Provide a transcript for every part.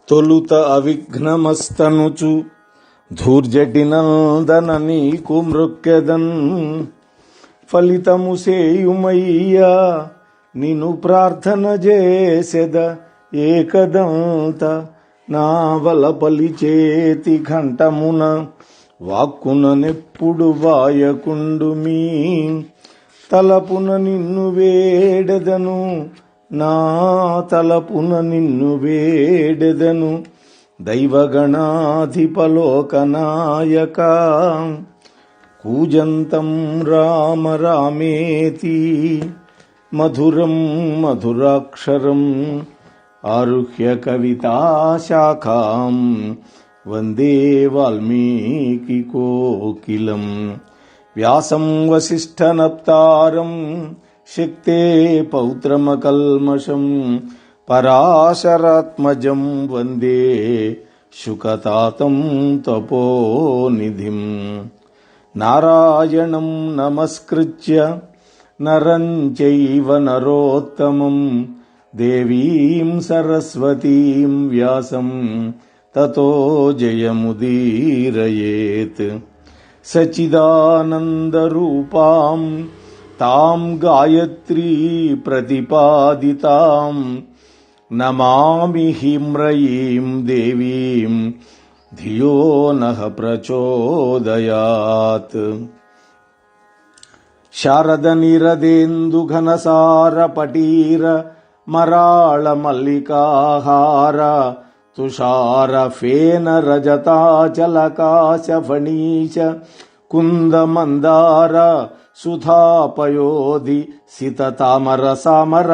తొలుత అవిఘ్నమస్తనుచు ధూర్జటినందన నీకు మృక్కెదన్ ఫలితము సేయుమయ్యా నిను ప్రార్థన చేసెద ఏకదంత నావల పలిచేతి ఘంటమున వాక్కున నెప్పుడు వాయకుండు మీ తలపున నిన్ను వేడెదను నా తలపున నిన్ను వేడెదను దైవగణాధిపలోకనాయక కూజంతం రామ రామేతి మధురం మధురాక్షరం ఆరుహ్య కవితాశాఖాం వందే వాల్మీకి కోకిలం వ్యాసం వసిష్ఠనప్తారం శక్తే పౌత్రమకల్మషం పరాశరాత్మజం వందే శుకతాతం తపోనిధిం నారాయణం నమస్కృత్య నరం చైవ నరోత్తమం దేవీం సరస్వతీం వ్యాసం తతో జయముదీరయేత్ సచిదానందరూపాం తాం గాయత్రీ ప్రతిపాదితాం నమామి హ్రీం దేవీం ధియో నః ప్రచోదయాత్. శారద నిరదేందు ఘనసార పటీర మరాళ మల్లికాహార తుషార ఫేన రజతాచలకాశ ఫణీశ కుంద మందార సుధాపయోధి సితతామర సామర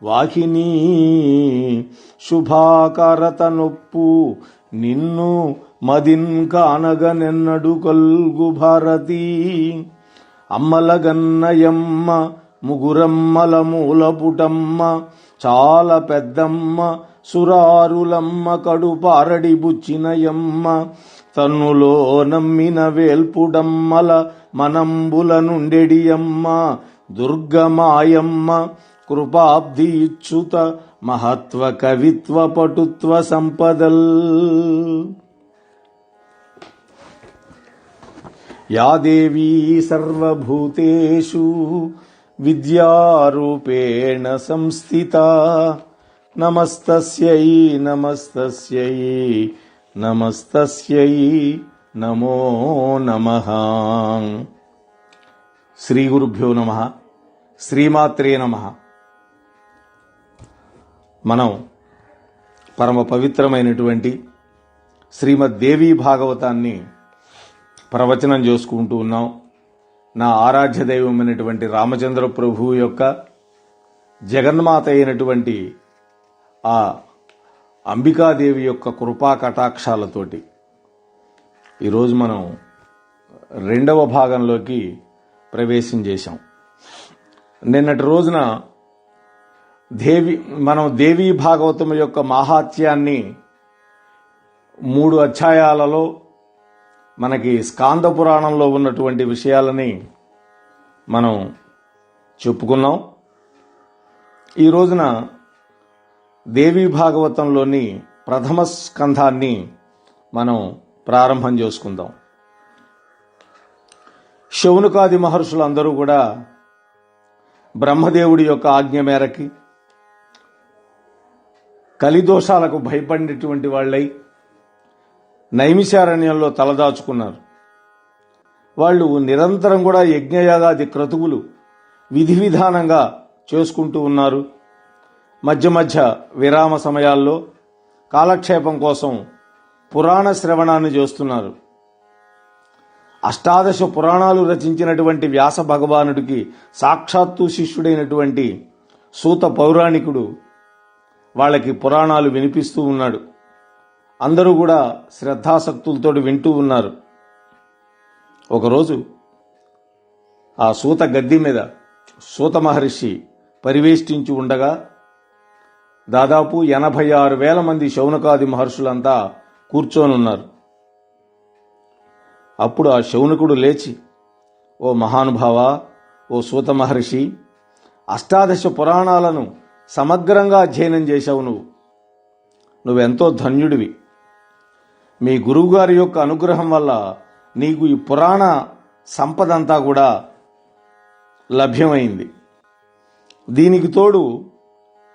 వాహిని శుభాకరత నొప్పు నిన్ను మదిన్ కానగనెన్నడు కొల్గు భారతి అమ్మలగన్నయమ్మ ముగురమ్మల మూలపుటమ్మ చాల పెద్దమ్మ సురారులమ్మ కడుపారడి బుచ్చినయమ్మ తన్నులో నమ్మిన వేల్పుడమ్మల మనంబుల నుండెడియమ్మ దుర్గమాయమ్మ కృపాబ్ధి ఇచ్చుత మహత్వ కవిత్వ పటుత్వ సంపదల్ యా దేవీ సర్వభూతేషు విద్యారూపేణ సంస్థితా నమస్తస్యై నమస్తస్యై నమస్తస్యై నమో నమః. శ్రీ గురుభ్యో నమః. శ్రీమాత్రే నమః. మనం పరమ పవిత్రమైనటువంటి శ్రీమద్ దేవీ భాగవతాన్ని ప్రవచనం చేసుకుంటూ ఉన్నాం. నా ఆరాధ్య దైవమైనటువంటి రామచంద్ర ప్రభువు యొక్క జగన్మాత అయినటువంటి ఆ అంబికాదేవి యొక్క కృపా కటాక్షాలతోటి ఈరోజు మనం రెండవ భాగంలోకి ప్రవేశం చేశాం. నిన్నటి రోజున మనం దేవీ భాగవతం యొక్క మాహాత్యాన్ని 3 అధ్యాయాలలో మనకి స్కాంద పురాణంలో ఉన్నటువంటి విషయాలని మనం చెప్పుకున్నాం. ఈ రోజున దేవీ భాగవతంలోని ప్రథమ స్కంధాన్ని మనం ప్రారంభం చేసుకుందాం. శౌనకాది మహర్షులందరూ కూడా బ్రహ్మదేవుడి యొక్క ఆజ్ఞ మేరకి కలిదోషాలకు భయపడినటువంటి వాళ్ళై నైమిషారణ్యంలో తలదాచుకున్నారు. వాళ్ళు నిరంతరం కూడా యజ్ఞయాగాది క్రతువులు విధి విధానంగా చేసుకుంటూ ఉన్నారు. మధ్య మధ్య విరామ సమయాల్లో కాలక్షేపం కోసం పురాణ శ్రవణాన్ని చేస్తున్నారు. అష్టాదశ పురాణాలు రచించినటువంటి వ్యాస భగవానుడికి సాక్షాత్తు శిష్యుడైనటువంటి సూత పౌరాణికుడు వాళ్ళకి పురాణాలు వినిపిస్తూ ఉన్నాడు. అందరూ కూడా శ్రద్ధాసక్తులతో వింటూ ఉన్నారు. ఒకరోజు ఆ సూత గద్దె మీద సూత మహర్షి పరివేష్టించి ఉండగా దాదాపు 86,000 మంది శౌనకాది మహర్షులంతా కూర్చోనున్నారు. అప్పుడు ఆ శౌనకుడు లేచి, ఓ మహానుభావ, ఓ సూత మహర్షి, అష్టాదశ పురాణాలను సమగ్రంగా అధ్యయనం చేశావు నువ్వు. నువ్వెంతో ధన్యుడివి. మీ గురువుగారి యొక్క అనుగ్రహం వల్ల నీకు ఈ పురాణ సంపద అంతా కూడా లభ్యమైంది. దీనికి తోడు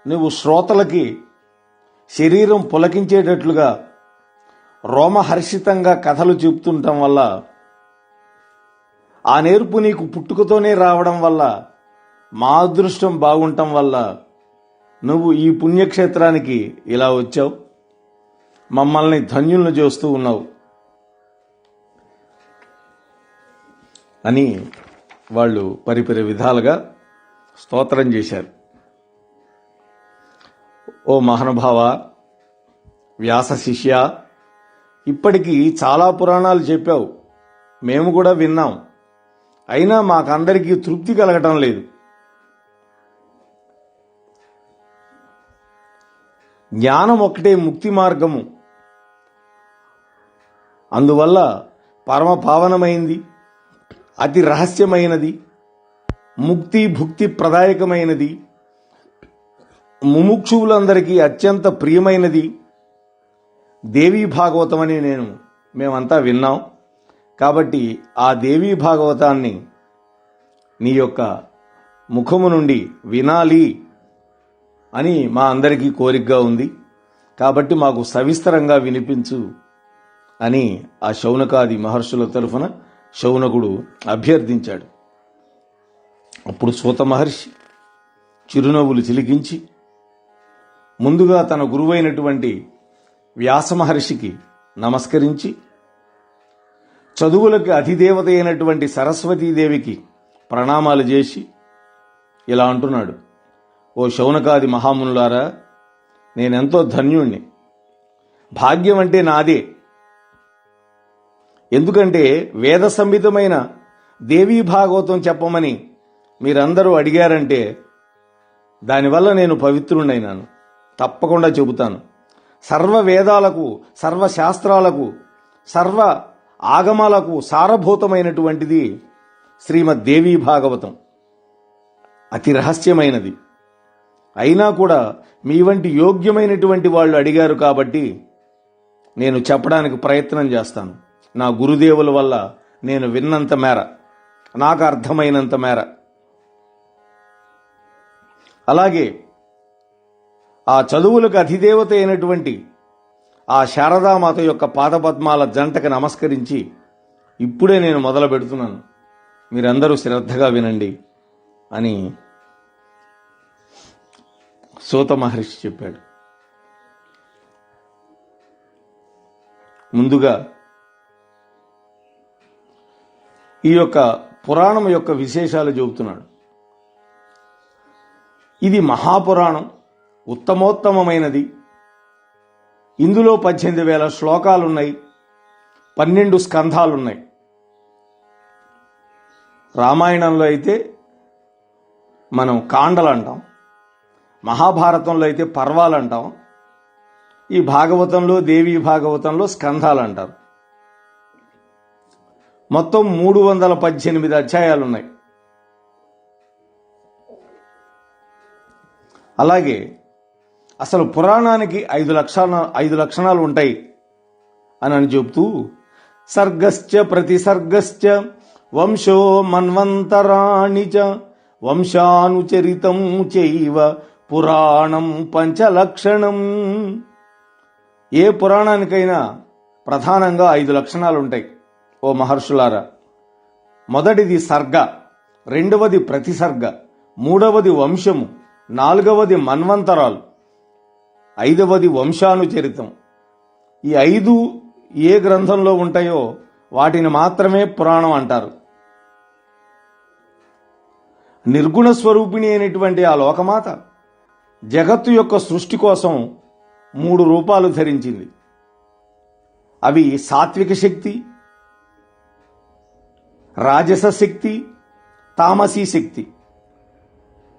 నువ్వు శ్రోతలకి శరీరం పులకించేటట్లుగా రోమహర్షితంగా కథలు చెప్తుండటం వల్ల, ఆ నేర్పు నీకు పుట్టుకతోనే రావడం వల్ల, మా అదృష్టం బాగుండటం వల్ల నువ్వు ఈ పుణ్యక్షేత్రానికి ఇలా వచ్చావు. మమ్మల్ని ధన్యులను చేస్తూ ఉన్నావు అని వాళ్ళు పరిపరి విధాలుగా స్తోత్రం చేశారు. ఓ మహానుభావ, వ్యాస శిష్య, ఇప్పటికీ చాలా పురాణాలు చెప్పావు, మేము కూడా విన్నాం. అయినా మాకందరికీ తృప్తి కలగటం లేదు. జ్ఞానం ఒక్కటే ముక్తి మార్గము. అందువల్ల పరమ పావనమైంది, అతి రహస్యమైనది, ముక్తి భుక్తి ప్రదాయకమైనది, ముముక్షువులందరికీ అత్యంత ప్రియమైనది దేవీ భాగవతం అని మేమంతా విన్నాం. కాబట్టి ఆ దేవీ భాగవతాన్ని నీ యొక్క ముఖము నుండి వినాలి అని మా అందరికీ కోరికగా ఉంది. కాబట్టి మాకు సవిస్తరంగా వినిపించు అని ఆ శౌనకాది మహర్షుల తరఫున శౌనకుడు అభ్యర్థించాడు. అప్పుడు సూత మహర్షి చిరునవ్వులు చిలికించి ముందుగా తన గురువైనటువంటి వ్యాస మహర్షికి నమస్కరించి, చదువులకు అధిదేవత అయినటువంటి సరస్వతీదేవికి ప్రణామాలు చేసి ఇలా అంటున్నాడు: ఓ శౌనకాది మహామునులారా, నేనెంతో ధన్యుణ్ణి. భాగ్యం అంటే నాదే. ఎందుకంటే వేద సంహితమైన దేవీ భాగవతం చెప్పమని మీరందరూ అడిగారంటే దానివల్ల నేను పవిత్రుడైనాను. తప్పకుండా చెబుతాను. సర్వ వేదాలకు, సర్వ శాస్త్రాలకు, సర్వ ఆగమాలకు సారభూతమైనటువంటిది శ్రీమద్ దేవీ భాగవతం. అతి రహస్యమైనది. అయినా కూడా మీ వంటి యోగ్యమైనటువంటి వాళ్ళు అడిగారు కాబట్టి నేను చెప్పడానికి ప్రయత్నం చేస్తాను. నా గురుదేవుల వల్ల నేను విన్నంత మేర, నాకు అర్థమైనంత మేర. అలాగే ఆ చదువులకు అధిదేవత అయినటువంటి ఆ శారదామాత యొక్క పాదపద్మాల జంటకు నమస్కరించి ఇప్పుడే నేను మొదలు పెడుతున్నాను, మీరందరూ శ్రద్ధగా వినండి అని సూత మహర్షి చెప్పాడు. ముందుగా ఈ యొక్క పురాణం యొక్క విశేషాలు చెబుతున్నాడు. ఇది మహాపురాణం, ఉత్తమోత్తమైనది. ఇందులో 18,000 శ్లోకాలున్నాయి, 12 స్కంధాలున్నాయి. రామాయణంలో అయితే మనం కాండలు అంటాం, మహాభారతంలో అయితే పర్వాలు అంటాం, ఈ భాగవతంలో దేవీ భాగవతంలో స్కంధాలు అంటారు. మొత్తం 318 అధ్యాయాలున్నాయి. అలాగే అసలు పురాణానికి 5 లక్షణాలు ఉంటాయి అని చెబుతూ, సర్గశ్చ ప్రతిసర్గశ్చ వంశో మన్వంతరాణి చ వంశానుచరితం చైవ పురాణం పంచలక్షణం. ఏ పురాణానికైనా ప్రధానంగా 5 లక్షణాలు ఉంటాయి. ఓ మహర్షులారా, మొదటిది సర్గ, రెండవది ప్రతిసర్గ, మూడవది వంశము, నాలుగవది మన్వంతరాలు, ఐదవది వంశానుచరితం. ఈ 5 ఏ గ్రంథంలో ఉంటాయో వాటిని మాత్రమే పురాణం అంటారు. నిర్గుణ స్వరూపిణి అయినటువంటి ఆ లోకమాత జగత్తు యొక్క సృష్టి కోసం 3 రూపాలు ధరించింది. అవి సాత్విక శక్తి, రాజస శక్తి, తామసీ శక్తి.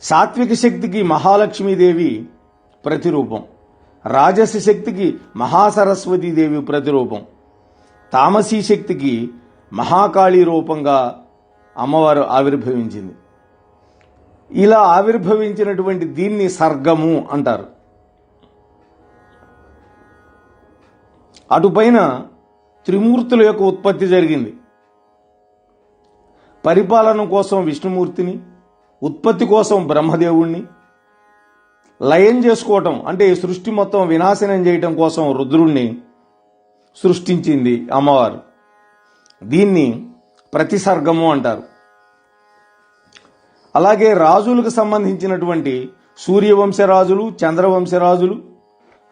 సాత్విక శక్తికి మహాలక్ష్మీదేవి ప్రతిరూపం, రాజస శక్తికి మహాసరస్వతీదేవి ప్రతిరూపం, తామసీ శక్తికి మహాకాళీ రూపంగా అమ్మవారు ఆవిర్భవించింది. ఇలా ఆవిర్భవించినటువంటి దీన్ని సర్గము అంటారు. అటుపైన త్రిమూర్తుల యొక్క ఉత్పత్తి జరిగింది. పరిపాలన కోసం విష్ణుమూర్తిని, ఉత్పత్తి కోసం బ్రహ్మదేవుణ్ణి, లయం చేసుకోవటం అంటే సృష్టి మొత్తం వినాశనం చేయటం కోసం రుద్రుణ్ణి సృష్టించింది అమ్మవారు. దీన్ని ప్రతిసర్గము అంటారు. అలాగే రాజులకు సంబంధించినటువంటి సూర్యవంశరాజులు, చంద్రవంశరాజులు,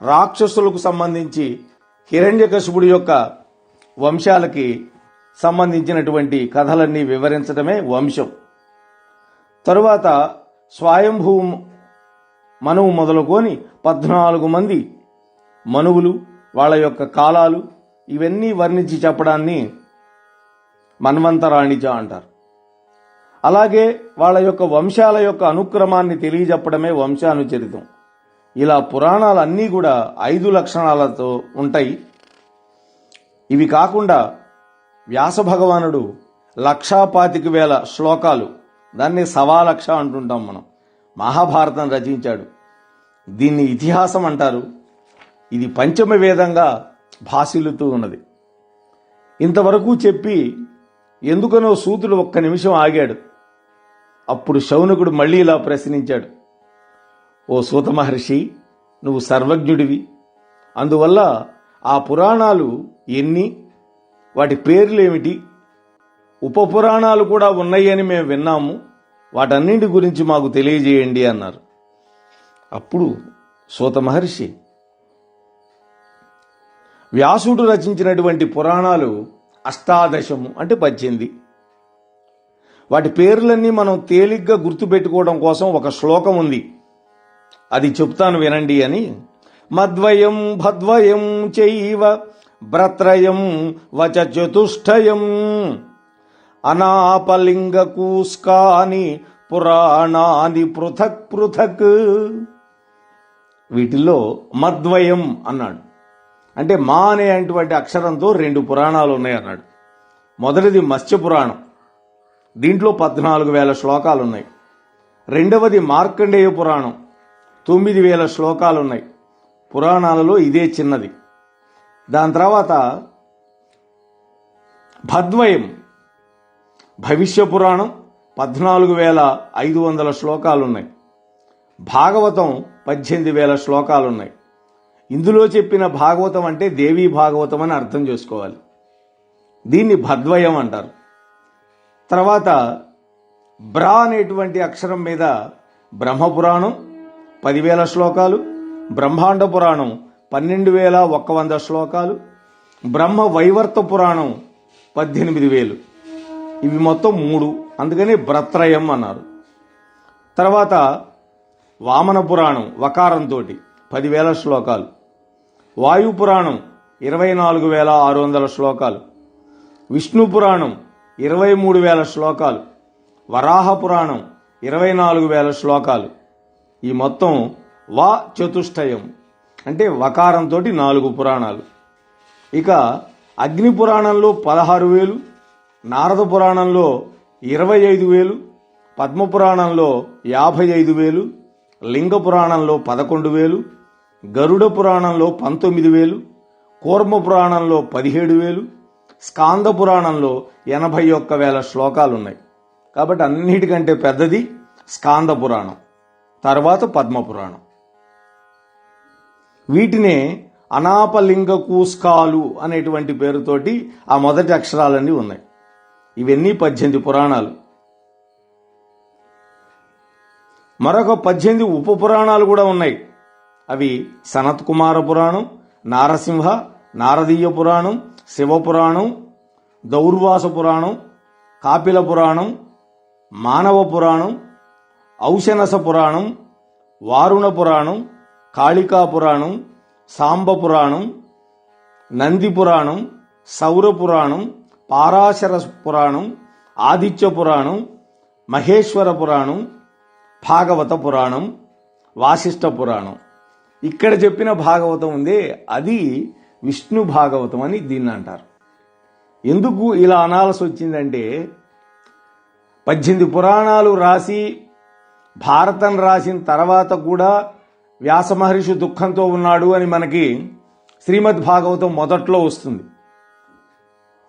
రాక్షసులకు సంబంధించి హిరణ్యకశిపుడి యొక్క వంశాలకి సంబంధించినటువంటి కథలన్నీ వివరించడమే వంశం. తరువాత స్వయంభూ మనువు మొదలుకొని 14 మంది మనువులు, వాళ్ళ యొక్క కాలాలు, ఇవన్నీ వర్ణించి చెప్పడాన్ని మన్వంతరాణిజ అంటారు. అలాగే వాళ్ళ యొక్క వంశాల యొక్క అనుక్రమాన్ని తెలియజెప్పడమే వంశానుచరితం. ఇలా పురాణాలన్నీ కూడా 5 లక్షణాలతో ఉంటాయి. ఇవి కాకుండా వ్యాస భగవానుడు 1,25,000 శ్లోకాలు, దాన్ని 1,00,000 అంటుంటాం మనం, మహాభారతం రచించాడు. దీన్ని ఇతిహాసం అంటారు. ఇది పంచమ వేదంగా భాసిల్లుతూ ఉన్నది. ఇంతవరకు చెప్పి ఎందుకనో సూతుడు ఒక్క నిమిషం ఆగాడు. అప్పుడు శౌనకుడు మళ్ళీ ఇలా ప్రశ్నించాడు, ఓ సూత మహర్షి, నువ్వు సర్వజ్ఞుడివి, అందువల్ల ఆ పురాణాలు ఎన్ని, వాటి పేర్లేమిటి, ఉపపురాణాలు కూడా ఉన్నాయని మేము విన్నాము, వాటన్నింటి గురించి మాకు తెలియజేయండి అన్నారు. అప్పుడు సూత మహర్షి, వ్యాసుడు రచించినటువంటి పురాణాలు 18 అంటే 18. వాటి పేర్లన్నీ మనం తేలిగ్గా గుర్తుపెట్టుకోవడం కోసం ఒక శ్లోకం ఉంది, అది చెప్తాను వినండి అని. మద్వయం భద్వయం చైవ భ్రత్రయం వచ చతుష్టయం అనాపలింగకూస్కాని పురాణాని పృథక్ పృథక్. వీటిల్లో మద్వయం అన్నాడు, అంటే మా అనేటువంటి అక్షరంతో 2 పురాణాలు ఉన్నాయన్నాడు. మొదటిది మత్స్య పురాణం, దీంట్లో 14,000 శ్లోకాలు ఉన్నాయి. రెండవది మార్కండేయ పురాణం, 9,000 శ్లోకాలు ఉన్నాయి. పురాణాలలో ఇదే చిన్నది. దాని తర్వాత భద్వయం భవిష్య పురాణం, 14,500 శ్లోకాలున్నాయి. భాగవతం 18,000 శ్లోకాలున్నాయి. ఇందులో చెప్పిన భాగవతం అంటే దేవీ భాగవతం అని అర్థం చేసుకోవాలి. దీన్ని భద్వయం అంటారు. తర్వాత బ్రా అనేటువంటి అక్షరం మీద బ్రహ్మపురాణం 10,000 శ్లోకాలు, బ్రహ్మాండ పురాణం 12,100 శ్లోకాలు, బ్రహ్మ వైవర్త పురాణం 18,000. ఇవి మొత్తం 3, అందుకని భ్రత్రయం అన్నారు. తర్వాత వామన పురాణం వకారంతో 10,000 శ్లోకాలు, వాయు పురాణం 24,600 శ్లోకాలు, విష్ణు పురాణం 23,000 శ్లోకాలు, వరాహ పురాణం 24,000 శ్లోకాలు. ఈ మొత్తం వా చతుష్టయం అంటే వకారంతో 4 పురాణాలు. ఇక అగ్ని పురాణంలో 16,000, నారద పురాణంలో 25,000, పద్మ పురాణంలో 55,000, లింగ పురాణంలో 11,000, గరుడ పురాణంలో 19,000, కూర్మ పురాణంలో 17,000, స్కాంద పురాణంలో 81,000 శ్లోకాలున్నాయి. కాబట్టి అన్నిటికంటే పెద్దది స్కాంద పురాణం, తర్వాత పద్మ పురాణం. వీటినే అనాపలింగకూస్కాలు అనేటువంటి పేరుతోటి ఆ మొదటి అక్షరాలన్నీ ఉన్నాయి. ఇవన్నీ 18 పురాణాలు. మరొక 18 ఉప పురాణాలు కూడా ఉన్నాయి. అవి సనత్ కుమార పురాణం, నారసింహ, నారదీయ పురాణం, శివపురాణం, దౌర్వాస పురాణం, కాపిల పురాణం, మానవ పురాణం, ఔశనస పురాణం, వారుణ పురాణం, కాళికా పురాణం, సాంబ పురాణం, నంది పురాణం, సౌర పురాణం, పారాశర పురాణం, ఆదిత్య పురాణం, మహేశ్వర పురాణం, భాగవత పురాణం, వాసిష్ఠ పురాణం. ఇక్కడ చెప్పిన భాగవతం ఉందే అది విష్ణు భాగవతం అని దీన్ని అంటారు. ఎందుకు ఇలా అనాల్సి వచ్చిందంటే 18 పురాణాలు రాసి భారతం రాసిన తర్వాత కూడా వ్యాస మహర్షి దుఃఖంతో ఉన్నాడు అని మనకి శ్రీమద్ భాగవతం మొదట్లో వస్తుంది.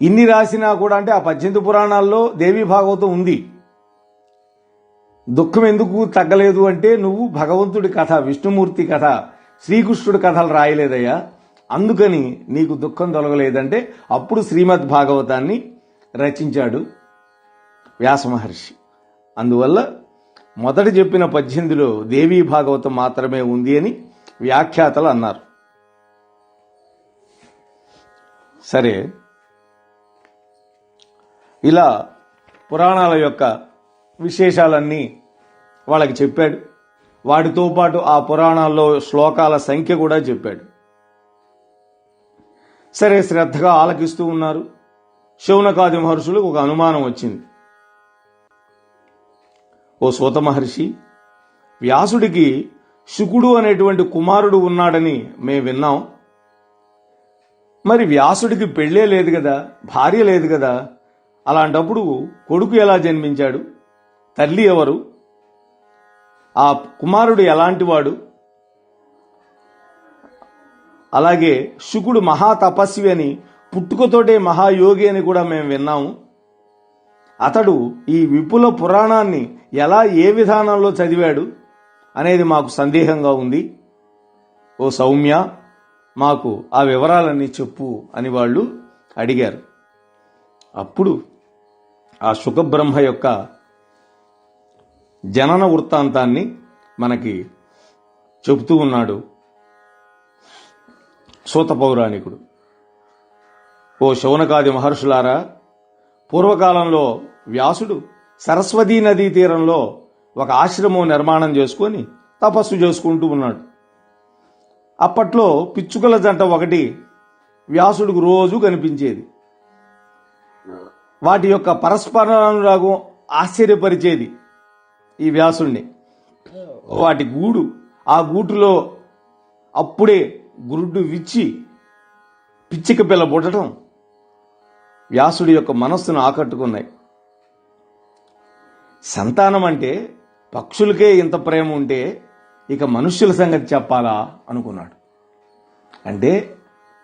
ఇన్ని రాసినా కూడా అంటే ఆ 18 పురాణాల్లో దేవీ భాగవతం ఉంది. దుఃఖం ఎందుకు తగ్గలేదు అంటే నువ్వు భగవంతుడి కథ, విష్ణుమూర్తి కథ, శ్రీకృష్ణుడి కథలు రాయలేదయ్యా, అందుకని నీకు దుఃఖం తొలగలేదంటే అప్పుడు శ్రీమద్ భాగవతాన్ని రచించాడు వ్యాస మహర్షి. అందువల్ల మొదట చెప్పిన 18లో దేవీ భాగవతం మాత్రమే ఉంది అని వ్యాఖ్యాతలు అన్నారు. సరే, ఇలా పురాణాల యొక్క విశేషాలన్నీ వాళ్ళకి చెప్పాడు. వాటితో పాటు ఆ పురాణాల్లో శ్లోకాల సంఖ్య కూడా చెప్పాడు. సరే, శ్రద్ధగా ఆలకిస్తూ ఉన్నారు. శౌనకాది మహర్షులకు ఒక అనుమానం వచ్చింది. ఓ సూత మహర్షి, వ్యాసుడికి శుకుడు అనేటువంటి కుమారుడు ఉన్నాడని మేము విన్నాం. మరి వ్యాసుడికి పెళ్ళే లేదు కదా, భార్య లేదు కదా, అలాంటప్పుడు కొడుకు ఎలా జన్మించాడు? తల్లి ఎవరు? ఆ కుమారుడు ఎలాంటివాడు? అలాగే శుకుడు మహాతపస్వి అని, పుట్టుకతోటే మహాయోగి అని కూడా మేము విన్నాము. అతడు ఈ విపుల పురాణాన్ని ఎలా, ఏ విధానంలో చదివాడు అనేది మాకు సందేహంగా ఉంది. ఓ సౌమ్య, మాకు ఆ వివరాలన్నీ చెప్పు అని వాళ్ళు అడిగారు. అప్పుడు ఆ శుకబ్రహ్మ యొక్క జనన వృత్తాంతాన్ని మనకి చెబుతూ ఉన్నాడు సూత పౌరాణికుడు. ఓ శౌనకాది మహర్షులారా, పూర్వకాలంలో వ్యాసుడు సరస్వతీ నదీ తీరంలో ఒక ఆశ్రమం నిర్మాణం చేసుకొని తపస్సు చేసుకుంటూ ఉన్నాడు. అప్పట్లో పిచ్చుకల జంట ఒకటి వ్యాసుడికి రోజు కనిపించేది. వాటి యొక్క పరస్పరానురాగం ఆశ్చర్యపరిచేది ఈ వ్యాసుడిని. వాటి గూడు, ఆ గూటులో అప్పుడే గురుడు విచ్చి పిచ్చిక పిల్ల పుట్టడం వ్యాసుడి యొక్క మనస్సును ఆకట్టుకున్నాయి. సంతానం అంటే పక్షులకే ఇంత ప్రేమ ఉంటే ఇక మనుష్యుల సంగతి చెప్పాలా అనుకున్నాడు. అంటే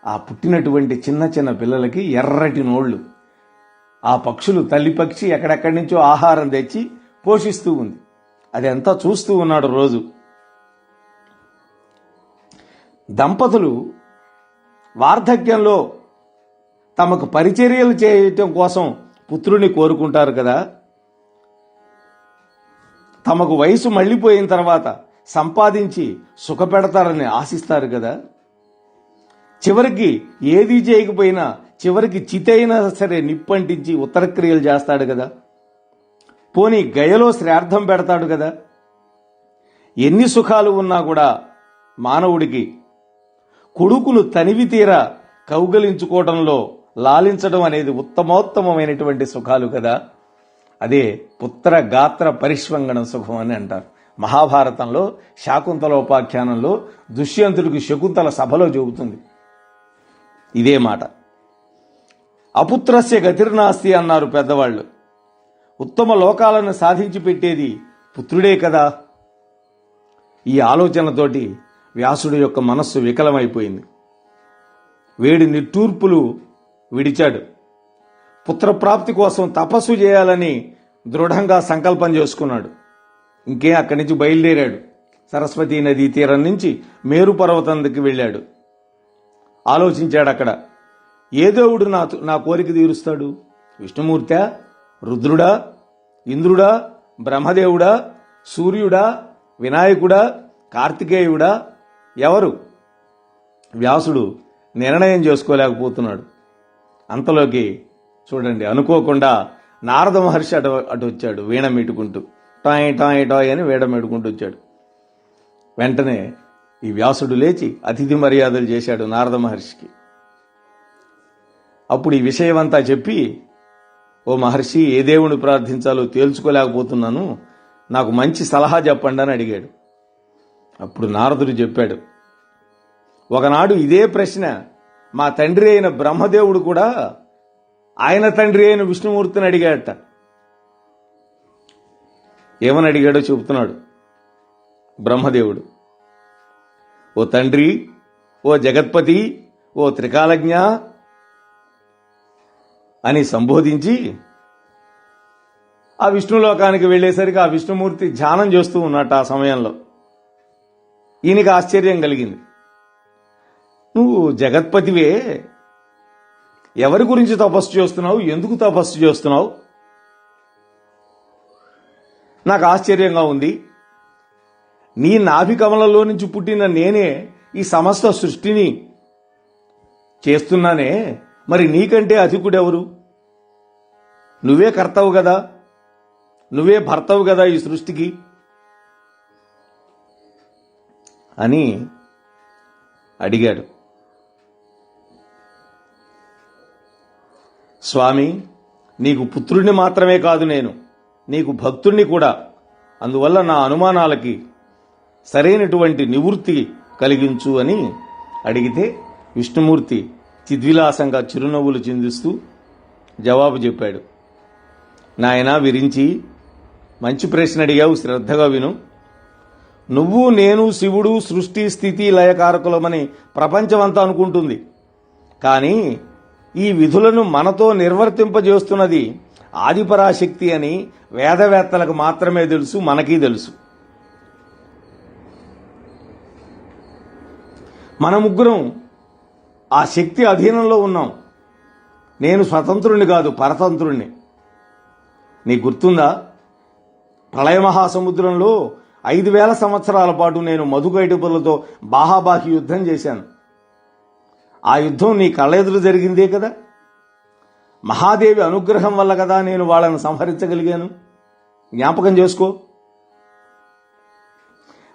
ఆ పుట్టినటువంటి చిన్న చిన్న పిల్లలకి ఎర్రటి నోళ్లు. ఆ పక్షులు, తల్లి పక్షి ఎక్కడెక్కడి నుంచో ఆహారం తెచ్చి పోషిస్తూ ఉంది. అదంతా చూస్తూ ఉన్నాడు రోజు. దంపతులు వార్ధక్యంలో తమకు పరిచర్యలు చేయటం కోసం పుత్రుని కోరుకుంటారు కదా, తమకు వయసు మళ్ళీపోయిన తర్వాత సంపాదించి సుఖపెడతారని ఆశిస్తారు కదా. చివరికి ఏది చేయకపోయినా చివరికి చితైనా సరే నిప్పంటించి ఉత్తరక్రియలు చేస్తాడు కదా. పోనీ గయలో శ్రార్థం పెడతాడు కదా. ఎన్ని సుఖాలు ఉన్నా కూడా మానవుడికి కొడుకును తనివి తీరా కౌగలించుకోవడంలో లాలించడం అనేది ఉత్తమోత్తమైనటువంటి సుఖాలు కదా. అదే పుత్ర గాత్ర పరిష్వంగణం సుఖం అని అంటారు. మహాభారతంలో శాకుంతలోపాఖ్యానంలో దుష్యంతుడికి శకుంతల సభలో చెబుతుంది ఇదే మాట. అపుత్రస్య గతిర్నాస్తి అన్నారు పెద్దవాళ్ళు. ఉత్తమ లోకాలను సాధించి పెట్టేది పుత్రుడే కదా. ఈ ఆలోచనతోటి వ్యాసుడి యొక్క మనస్సు వికలమైపోయింది. వేడి నిట్టూర్పులు విడిచాడు. పుత్రప్రాప్తి కోసం తపస్సు చేయాలని దృఢంగా సంకల్పం చేసుకున్నాడు. ఇంకే అక్కడి నుంచి బయలుదేరాడు. సరస్వతీ నదీ తీరం నుంచి మేరు పర్వతం దగ్గరికి వెళ్ళాడు. ఆలోచించాడు. అక్కడ ఏ దేవుడు నా కోరిక తీరుస్తాడు? విష్ణుమూర్తా, రుద్రుడా, ఇంద్రుడా, బ్రహ్మదేవుడా, సూర్యుడా, వినాయకుడా, కార్తికేయుడా, ఎవరు? వ్యాసుడు నిర్ణయం చేసుకోలేకపోతున్నాడు. అంతలోకి చూడండి, అనుకోకుండా నారద మహర్షి అటు వచ్చాడు. వీణ మీటుకుంటూ టాయ్ టాయ్ టాయ్ అని వీణ మీటుకుంటూ వచ్చాడు. వెంటనే ఈ వ్యాసుడు లేచి అతిథి మర్యాదలు చేశాడు నారద మహర్షికి. అప్పుడు ఈ విషయమంతా చెప్పి, ఓ మహర్షి, ఏ దేవుని ప్రార్థించాలో తేల్చుకోలేకపోతున్నాను, నాకు మంచి సలహా చెప్పండి అని అడిగాడు. అప్పుడు నారదుడు చెప్పాడు, ఒకనాడు ఇదే ప్రశ్న మా తండ్రి అయిన బ్రహ్మదేవుడు కూడా ఆయన తండ్రి అయిన విష్ణుమూర్తిని అడిగాడట. ఏమని అడిగాడో చెబుతున్నాడు బ్రహ్మదేవుడు. ఓ తండ్రి, ఓ జగత్పతి, ఓ త్రికాలజ్ఞ అని సంబోధించి ఆ విష్ణులోకానికి వెళ్లేసరికి ఆ విష్ణుమూర్తి ధ్యానం చేస్తూ ఉన్నట్టు ఆ సమయంలో ఈయనకి ఆశ్చర్యం కలిగింది. నువ్వు జగత్పతివే, ఎవరి గురించి తపస్సు చేస్తున్నావు, ఎందుకు తపస్సు చేస్తున్నావు? నాకు ఆశ్చర్యంగా ఉంది. నీ నాభికమలలో నుంచి పుట్టిన నేనే ఈ సమస్త సృష్టిని చేస్తున్నానే, మరి నీకంటే అధికుడెవరు? నువ్వే కర్తవు కదా, నువ్వే భర్తవు కదా ఈ సృష్టికి అని అడిగాడు. స్వామి, నీకు పుత్రుడిని మాత్రమే కాదు, నేను నీకు భక్తుడిని కూడా. అందువల్ల నా అనుమానాలకి సరైనటువంటి నివృత్తి కలిగించు అని అడిగితే విష్ణుమూర్తి చిద్విలాసంగా చిరునవ్వులు చిందిస్తూ జవాబు చెప్పాడు. నాయనా విరించి, మంచి ప్రశ్న అడిగావు, శ్రద్ధగా విను. నువ్వు నేను శివుడు సృష్టి స్థితి లయకారకులమని ప్రపంచమంతా అనుకుంటుంది. కానీ ఈ విధులను మనతో నిర్వర్తింపజేస్తున్నది ఆదిపరాశక్తి అని వేదవేత్తలకు మాత్రమే తెలుసు, మనకీ తెలుసు. మన ముగ్గురం ఆ శక్తి అధీనంలో ఉన్నాం. నేను స్వతంత్రుణ్ణి కాదు, పరతంత్రుణ్ణి. నీకు గుర్తుందా, ప్రళయ మహాసముద్రంలో 5,000 సంవత్సరాల పాటు నేను మధుకైటపులతో బాహాబాహి యుద్ధం చేశాను. ఆ యుద్ధం నీ కళ్ళెదురు జరిగిందే కదా. మహాదేవి అనుగ్రహం వల్ల కదా నేను వాళ్ళను సంహరించగలిగాను. జ్ఞాపకం చేసుకో.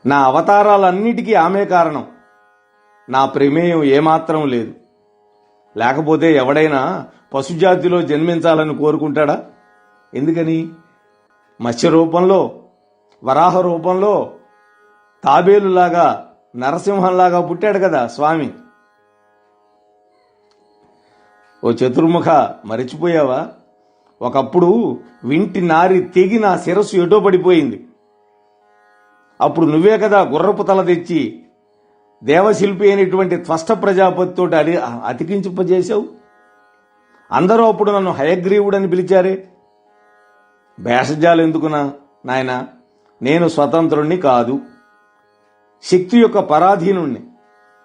నా అవతారాలన్నిటికీ ఆమె కారణం. నా ప్రమేయం ఏమాత్రం లేదు. లేకపోతే ఎవడైనా పశుజాతిలో జన్మించాలని కోరుకుంటాడా? ఎందుకని? మత్స్య రూపంలో, వరాహ రూపంలో, తాబేలులాగా, నరసింహంలాగా పుట్టాడు కదా స్వామి. ఓ చతుర్ముఖ, మరిచిపోయావా? ఒకప్పుడు వింటి నారి తెగి నా శిరస్సు ఎటో పడిపోయింది. అప్పుడు నువ్వే కదా గుర్రపు తల తెచ్చి దేవశిల్పి అయినటువంటి త్వష్ట ప్రజాపతితో అతికించుపజేశావు. అందరూ అప్పుడు నన్ను హయగ్రీవుడని పిలిచారే. భేషజాలు ఎందుకునా నాయనా? నేను స్వతంత్రుణ్ణి కాదు, శక్తి యొక్క పరాధీనుణ్ణి.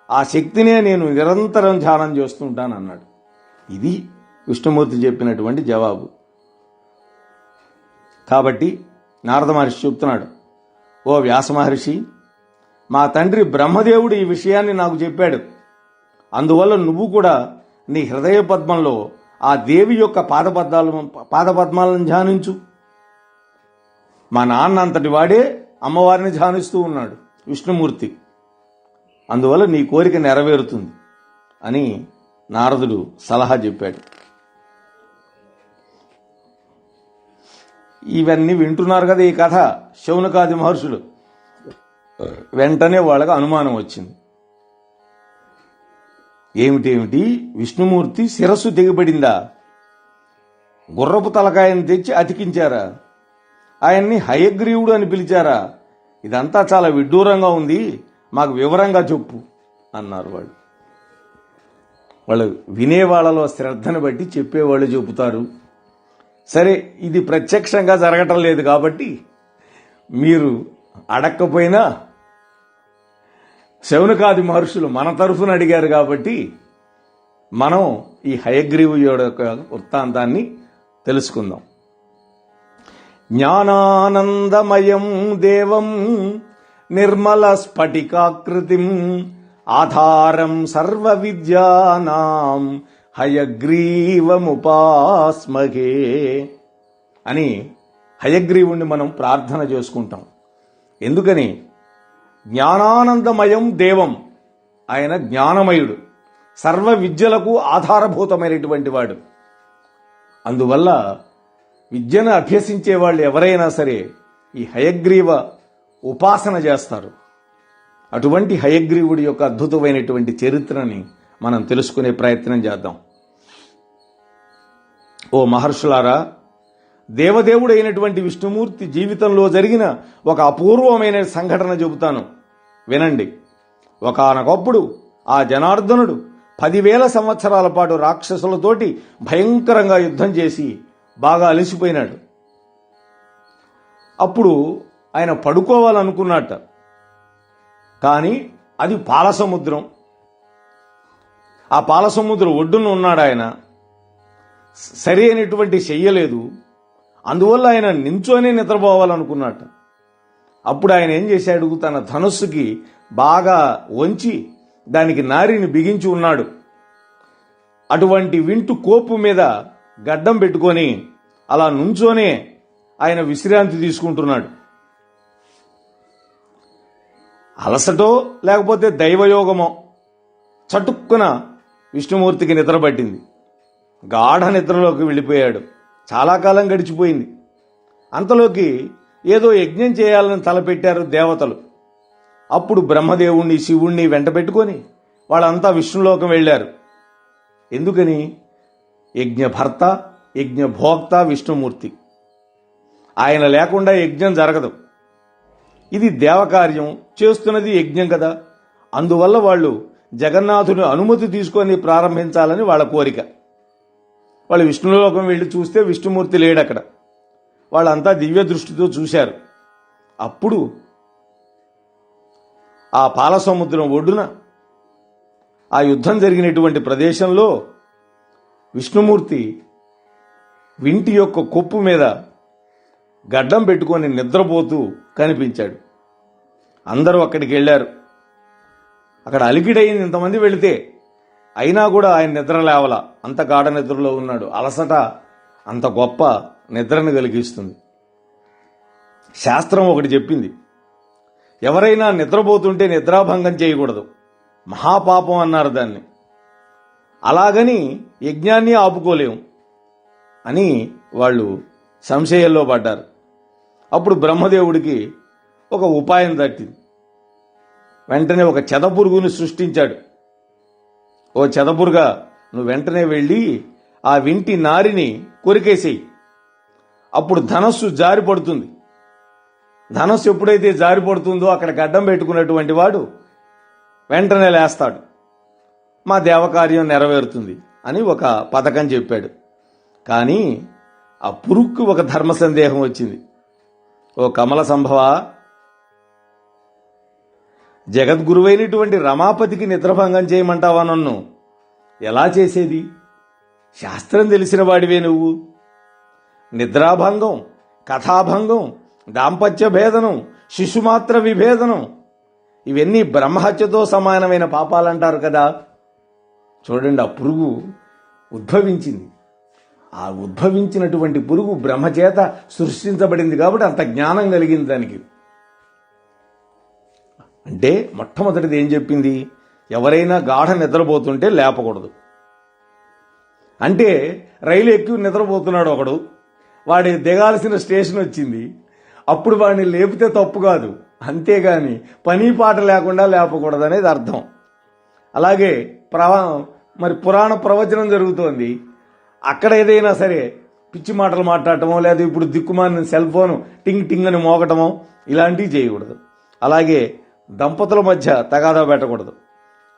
ఆ శక్తినే నేను నిరంతరం ధ్యానం చేస్తుంటానన్నాడు. ఇది విష్ణుమూర్తి చెప్పినటువంటి జవాబు. కాబట్టి నారద మహర్షి చెప్తున్నాడు, ఓ వ్యాస మహర్షి, మా తండ్రి బ్రహ్మదేవుడు ఈ విషయాన్ని నాకు చెప్పాడు. అందువల్ల నువ్వు కూడా నీ హృదయ పద్మంలో ఆ దేవి యొక్క పాదపద్మాలను ధ్యానించు. మా నాన్న అంతటి వాడే అమ్మవారిని ధ్యానిస్తూ ఉన్నాడు, విష్ణుమూర్తి. అందువల్ల నీ కోరిక నెరవేరుతుంది అని నారదుడు సలహా చెప్పాడు. ఇవన్నీ వింటున్నారు కదా ఈ కథ శౌనకాది మహర్షులు. వెంటనే వాళ్ళకు అనుమానం వచ్చింది. ఏమిటేమిటి, విష్ణుమూర్తి శిరస్సు తెగిపడిందా? గుర్రపు తలకాయని తెచ్చి అతికించారా? ఆయన్ని హయగ్రీవుడు అని పిలిచారా? ఇదంతా చాలా విడ్డూరంగా ఉంది, మాకు వివరంగా చెప్పు అన్నారు వాళ్ళు. వాళ్ళు వినేవాళ్లలో శ్రద్ధను బట్టి చెప్పేవాళ్ళు చెబుతారు. సరే, ఇది ప్రత్యక్షంగా జరగటం లేదు కాబట్టి మీరు అడక్కపోయినా శౌనకాది మహర్షులు మన తరఫున అడిగారు కాబట్టి మనం ఈ హయగ్రీవు యొక్క వృత్తాంతాన్ని తెలుసుకుందాం. జ్ఞానానందమయం దేవం నిర్మల స్ఫటికాకృతిం ఆధారం సర్వ విద్యానాం హయగ్రీవముపాస్మహే అని హయగ్రీవుణ్ణి మనం ప్రార్థన చేసుకుంటాం. ఎందుకని? జ్ఞానానందమయం దేవం, ఆయన జ్ఞానమయుడు, సర్వ విద్యలకు ఆధారభూతమైనటువంటి వాడు. అందువల్ల విద్యను అభ్యసించే వాళ్ళు ఎవరైనా సరే ఈ హయగ్రీవ ఉపాసన చేస్తారు. అటువంటి హయగ్రీవుడి యొక్క అద్భుతమైనటువంటి చరిత్రని మనం తెలుసుకునే ప్రయత్నం చేద్దాం. ఓ మహర్షులారా, దేవదేవుడైనటువంటి విష్ణుమూర్తి జీవితంలో జరిగిన ఒక అపూర్వమైన సంఘటన చెబుతాను, వినండి. ఒకానొకప్పుడు ఆ జనార్దనుడు 10,000 సంవత్సరాల పాటు రాక్షసులతోటి భయంకరంగా యుద్ధం చేసి బాగా అలసిపోయినాడు. అప్పుడు ఆయన పడుకోవాలనుకున్నట్ట. కానీ అది పాలసముద్రం. ఆ పాలసముద్రం ఒడ్డున ఉన్నాడు ఆయన. సరి అయినటువంటి చెయ్యలేదు. అందువల్ల ఆయన నించోనే నిద్రపోవాలనుకున్నట్ట. అప్పుడు ఆయన ఏం చేశాడు, తన ధనుస్సుకి బాగా వంచి దానికి నారిని బిగించి ఉన్నాడు. అటువంటి వింటు కోపు మీద గడ్డం పెట్టుకొని అలా నుంచోనే ఆయన విశ్రాంతి తీసుకుంటున్నాడు. అలసటో లేకపోతే దైవయోగమో చటుక్కున విష్ణుమూర్తికి నిద్ర పట్టింది. గాఢ నిద్రలోకి వెళ్ళిపోయాడు. చాలా కాలం గడిచిపోయింది. అంతలోకి ఏదో యజ్ఞం చేయాలని తలపెట్టారు దేవతలు. అప్పుడు బ్రహ్మదేవుణ్ణి శివుణ్ణి వెంట పెట్టుకొని వాళ్ళంతా విష్ణులోకం వెళ్ళారు. ఎందుకని? యజ్ఞభర్త యజ్ఞభోక్త విష్ణుమూర్తి. ఆయన లేకుండా యజ్ఞం జరగదు. ఇది దేవకార్యం, చేస్తున్నది యజ్ఞం కదా. అందువల్ల వాళ్ళు జగన్నాథుని అనుమతి తీసుకొని ప్రారంభించాలని వాళ్ళ కోరిక. వాళ్ళు విష్ణులోకం వెళ్ళి చూస్తే విష్ణుమూర్తి లేడక్కడ. వాళ్ళంతా దివ్య దృష్టితో చూశారు. అప్పుడు ఆ పాలసముద్రం ఒడ్డున ఆ యుద్ధం జరిగినటువంటి ప్రదేశంలో విష్ణుమూర్తి వింటి యొక్క కొప్పు మీద గడ్డం పెట్టుకొని నిద్రపోతూ కనిపించాడు. అందరూ అక్కడికి వెళ్ళారు. అక్కడ అలికిడయింది ఇంతమంది వెళితే. అయినా కూడా ఆయన నిద్ర లేవల. అంత గాఢ నిద్రలో ఉన్నాడు. అలసట అంత గొప్ప నిద్రను కలిగిస్తుంది. శాస్త్రం ఒకటి చెప్పింది, ఎవరైనా నిద్రపోతుంటే నిద్రాభంగం చేయకూడదు, మహాపాపం అన్నారు దాన్ని. అలాగని యజ్ఞాన్ని ఆపుకోలేము అని వాళ్ళు సంశయంలో పడ్డారు. అప్పుడు బ్రహ్మదేవుడికి ఒక ఉపాయం తట్టింది. వెంటనే ఒక చెదపురుగుని సృష్టించాడు. ఓ చెదపురుగా, నువ్వు వెంటనే వెళ్ళి ఆ వింటి నారిని కొరికేసేయి. అప్పుడు ధనస్సు జారిపడుతుంది. ధనస్సు ఎప్పుడైతే జారిపడుతుందో అక్కడ గడ్డం పెట్టుకున్నటువంటి వాడు వెంటనే లేస్తాడు. మా దేవకార్యం నెరవేరుతుంది అని ఒక పథకం చెప్పాడు. కానీ ఆ పురుగుకు ఒక ధర్మ సందేహం వచ్చింది. ఓ కమల సంభవ, జగద్గురువైనటువంటి రమాపతికి నిద్రభంగం చేయమంటావా నన్ను? ఎలా చేసేది? శాస్త్రం తెలిసిన వాడివే నువ్వు. నిద్రాభంగం, కథాభంగం, దాంపత్య భేదనం, శిశుమాత్ర విభేదనం, ఇవన్నీ బ్రహ్మహత్యతో సమానమైన పాపాలంటారు కదా. చూడండి, ఆ పురుగు ఉద్భవించింది. ఆ ఉద్భవించినటువంటి పురుగు బ్రహ్మచేత సృష్టించబడింది కాబట్టి అంత జ్ఞానం కలిగింది దానికి. అంటే మొట్టమొదటిది ఏం చెప్పింది? ఎవరైనా గాఢ నిద్రపోతుంటే లేపకూడదు. అంటే రైలు ఎక్కి నిద్రపోతున్నాడు ఒకడు, వాడి దిగాల్సిన స్టేషన్ వచ్చింది, అప్పుడు వాడిని లేపితే తప్పు కాదు, అంతేగాని పని పాట లేకుండా లేపకూడదు అనేది అర్థం. అలాగే మరి పురాణ ప్రవచనం జరుగుతోంది, అక్కడ ఏదైనా సరే పిచ్చి మాటలు మాట్లాడటమో లేదా ఇప్పుడు దిక్కుమాలిన సెల్ ఫోన్ టింగ్ టింగ్ అని మోగటమో ఇలాంటివి చేయకూడదు. అలాగే దంపతుల మధ్య తగాదా పెట్టకూడదు.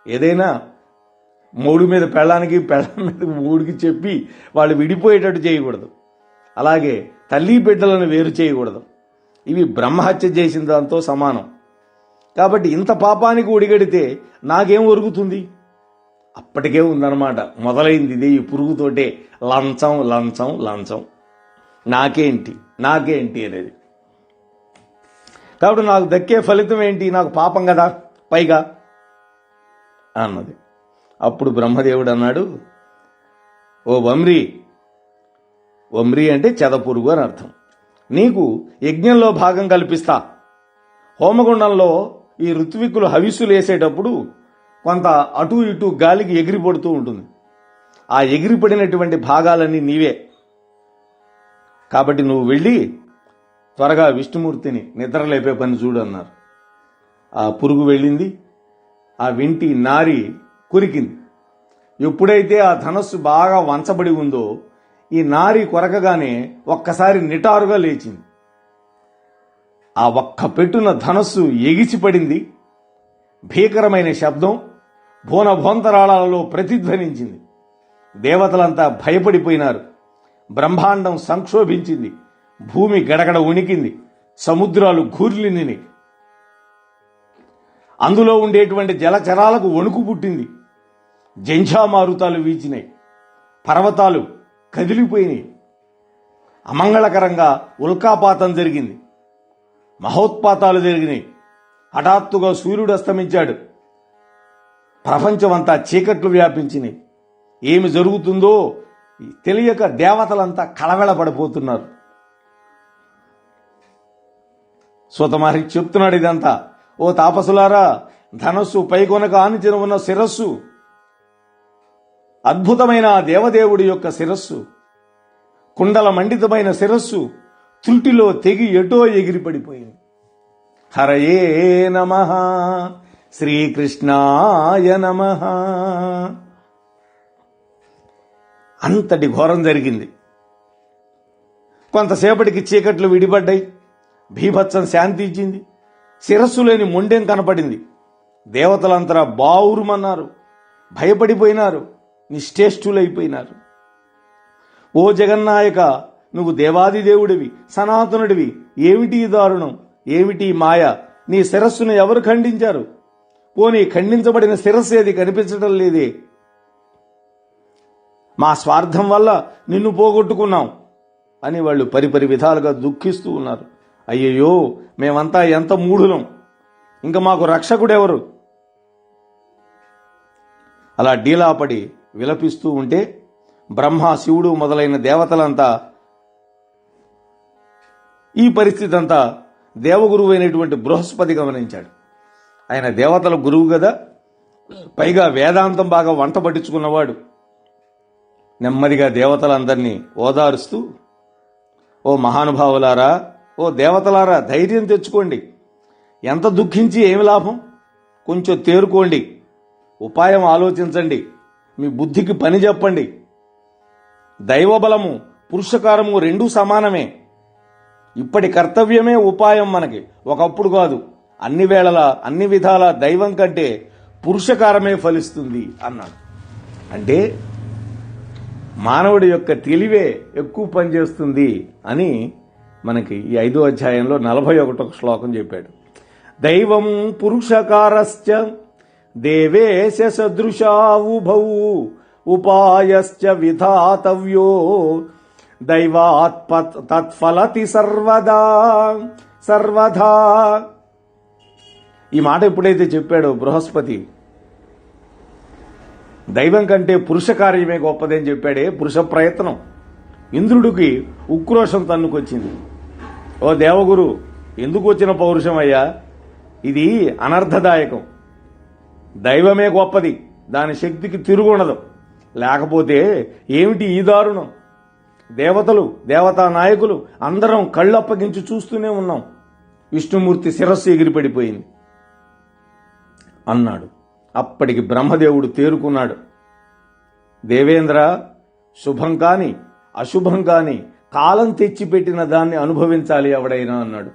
ఏదైనా మూడు మీద పెళ్ళానికి పెళ్ళం మీద మూడికి చెప్పి వాళ్ళు విడిపోయేటట్టు చేయకూడదు. అలాగే తల్లి బిడ్డలను వేరు చేయకూడదు. ఇవి బ్రహ్మహత్య చేసిన దాంతో సమానం. కాబట్టి ఇంత పాపానికి ఒడిగడితే నాకేం ఒరుగుతుంది? అప్పటికే ఉందన్నమాట. మొదలైంది ఇదే ఈ పురుగుతోటే, లంచం లంచం లంచం, నాకేంటి నాకేంటి అనేది. కాబట్టి నాకు దక్కే ఫలితం ఏంటి? నాకు పాపం కదా పైగా అన్నది. అప్పుడు బ్రహ్మదేవుడు అన్నాడు, ఓ వమ్రి, వమ్రి అంటే చెదపురుగు అని అర్థం, నీకు యజ్ఞంలో భాగం కల్పిస్తా. హోమగుండంలో ఈ ఋత్వికులు హవిస్సులు వేసేటప్పుడు కొంత అటు ఇటు గాలికి ఎగిరిపడుతూ ఉంటుంది. ఆ ఎగిరిపడినటువంటి భాగాలన్నీ నీవే. కాబట్టి నువ్వు వెళ్ళి త్వరగా విష్ణుమూర్తిని నిద్రలేపే పని చూడు అన్నారు. ఆ పురుగు వెళ్ళింది. ఆ వింటి నారి కొరికింది. ఎప్పుడైతే ఆ ధనస్సు బాగా వంచబడి ఉందో ఈ నారి కొరకగానే ఒక్కసారి నిటారుగా లేచింది. ఆ ఒక్క పెట్టున ధనస్సు ఎగిసిపడింది. భీకరమైన శబ్దం, భోనభోంతరాళాలలో ప్రతిధ్వనించింది. దేవతలంతా భయపడిపోయినారు. బ్రహ్మాండం సంక్షోభించింది. భూమి గడగడ ఉనికింది. సముద్రాలు ఘూర్లిని. అందులో ఉండేటువంటి జలచరాలకు వణుకు పుట్టింది. జంఝామారుతాలు వీచినాయి. పర్వతాలు కదిలిపోయినాయి. అమంగళకరంగా ఉల్కాపాతం జరిగింది. మహోత్పాతాలు జరిగినాయి. హఠాత్తుగా సూర్యుడు అస్తమించాడు. ప్రపంచమంతా చీకట్లు వ్యాపించినాయి. ఏమి జరుగుతుందో తెలియక దేవతలంతా కళవెళపడిపోతున్నారు. సూత మహర్షి చెప్తున్నాడు ఇదంతా. ఓ తాపసులారా, ధనస్సు పైకొనక ఆనిచిన ఉన్న శిరస్సు, అద్భుతమైన ఆ దేవదేవుడి యొక్క శిరస్సు, కుండల మండితమైన శిరస్సు త్రుటిలో తెగి ఎటో ఎగిరిపడిపోయింది. హరయే నమః, శ్రీకృష్ణాయ నమః. అంతటి ఘోరం జరిగింది. కొంతసేపటికి చీకట్లు విడిపడ్డాయి. భీభత్సం శాంతించింది. శిరస్సు లేని మొండెం కనపడింది. దేవతలంతా బావురుమన్నారు. భయపడిపోయినారు. నిశ్చేష్టులైపోయినారు. ఓ జగన్నాయక, నువ్వు దేవాదిదేవుడివి, సనాతనుడివి, ఏమిటి దారుణం, ఏమిటి మాయ? నీ శిరస్సును ఎవరు ఖండించారు? పోనీ ఖండించబడిన శిరస్సు ఏది కనిపించడం లేదే? మా స్వార్థం వల్ల నిన్ను పోగొట్టుకున్నాం అని వాళ్ళు పరిపరి విధాలుగా దుఃఖిస్తూ ఉన్నారు. అయ్యయ్యో, మేమంతా ఎంత మూఢులం, ఇంకా మాకు రక్షకుడెవరు? అలా డీలాపడి విలపిస్తూ ఉంటే బ్రహ్మ, శివుడు మొదలైన దేవతలంతా ఈ పరిస్థితి అంతా దేవగురువు అయినటువంటి బృహస్పతి గమనించాడు. ఆయన దేవతల గురువు కదా, పైగా వేదాంతం బాగా వంట పట్టించుకున్నవాడు. నెమ్మదిగా దేవతలందరినీ ఓదారుస్తూ, ఓ మహానుభావులారా, ఓ దేవతలారా, ధైర్యం తెచ్చుకోండి. ఎంత దుఃఖించి ఏమి లాభం? కొంచెం తేరుకోండి. ఉపాయం ఆలోచించండి. మీ బుద్ధికి పని చెప్పండి. దైవబలము, పురుషకారము రెండూ సమానమే. ఇప్పటి కర్తవ్యమే ఉపాయం మనకి. ఒకప్పుడు కాదు, అన్ని వేళలా అన్ని విధాల దైవం కంటే పురుషకారమే ఫలిస్తుంది అన్నాడు. అంటే మానవుడి యొక్క తెలివే ఎక్కువ పనిచేస్తుంది అని మనకి ఈ 5వ అధ్యాయంలో 41వ శ్లోకం చెప్పాడు. దైవం పురుషకారశ్చ దేవేశ సదృశావుభౌ ఉపాయశ్చ విధాతవ్యో దైవాత్ తత్ఫలతి సర్వదా సర్వదా. ఈ మాట ఎప్పుడైతే చెప్పాడో బృహస్పతి, దైవం కంటే పురుష కార్యమే గొప్పదని చెప్పాడే, పురుష ప్రయత్నం. ఇంద్రుడికి ఉక్రోషం తన్నుకొచ్చింది. ఓ దేవగురు, ఎందుకు వచ్చిన పౌరుషం అయ్యా? ఇది అనర్థదాయకం. దైవమే గొప్పది, దాని శక్తికి తిరుగుండదు. లేకపోతే ఏమిటి ఈ దారుణం? దేవతలు, దేవతా నాయకులు అందరం కళ్ళప్పగించి చూస్తూనే ఉన్నాం. విష్ణుమూర్తి శిరస్సు ఎగిరిపడిపోయింది అన్నాడు. అప్పటికి బ్రహ్మదేవుడు తేరుకున్నాడు. దేవేంద్ర, శుభం కాని అశుభం కాని కాలం తెచ్చిపెట్టిన దాన్ని అనుభవించాలి ఎవడైనా అన్నాడు.